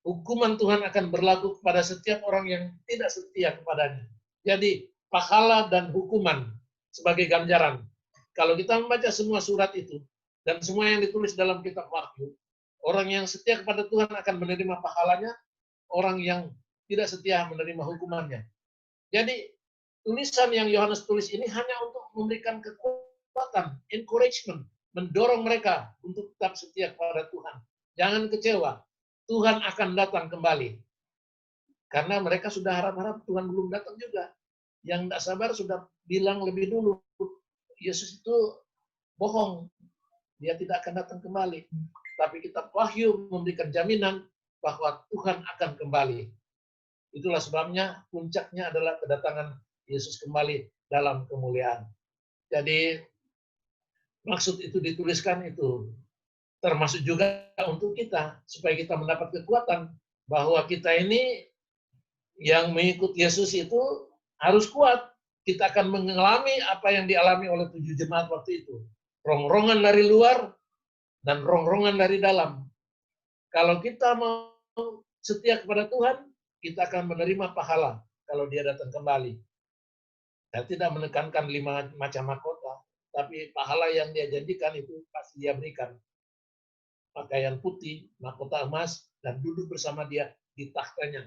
hukuman Tuhan akan berlaku kepada setiap orang yang tidak setia kepadanya. Jadi, pahala dan hukuman sebagai ganjaran. Kalau kita membaca semua surat itu, dan semua yang ditulis dalam kitab Wahyu, orang yang setia kepada Tuhan akan menerima pahalanya, orang yang tidak setia menerima hukumannya. Jadi, tulisan yang Yohanes tulis ini hanya untuk memberikan kekuatan, encouragement, mendorong mereka untuk tetap setia kepada Tuhan. Jangan kecewa, Tuhan akan datang kembali. Karena mereka sudah harap-harap Tuhan belum datang juga. Yang tidak sabar sudah bilang lebih dulu, Yesus itu bohong, dia tidak akan datang kembali. Tapi kitab Wahyu memberikan jaminan bahwa Tuhan akan kembali. Itulah sebabnya puncaknya adalah kedatangan Yesus kembali dalam kemuliaan. Jadi maksud itu dituliskan itu termasuk juga untuk kita, supaya kita mendapat kekuatan bahwa kita ini yang mengikut Yesus itu harus kuat. Kita akan mengalami apa yang dialami oleh 7 jemaat waktu itu. Rongrongan dari luar dan rongrongan dari dalam. Kalau kita mau setia kepada Tuhan, kita akan menerima pahala kalau dia datang kembali. Saya tidak menekankan 5 macam mahkota, tapi pahala yang dia janjikan itu pasti dia berikan. Pakaian putih, mahkota emas, dan duduk bersama dia di tahtanya.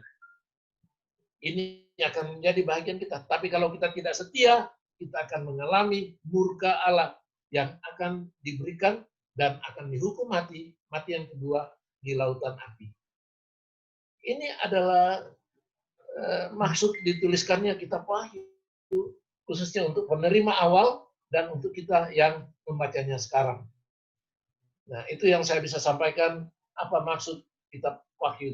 Ini akan menjadi bahagian kita. Tapi kalau kita tidak setia, kita akan mengalami murka Allah yang akan diberikan dan akan dihukum mati yang kedua di lautan api. Ini adalah maksud dituliskannya kitab Wahyu, khususnya untuk penerima awal dan untuk kita yang membacanya sekarang. Nah, itu yang saya bisa sampaikan apa maksud kitab Wahyu itu.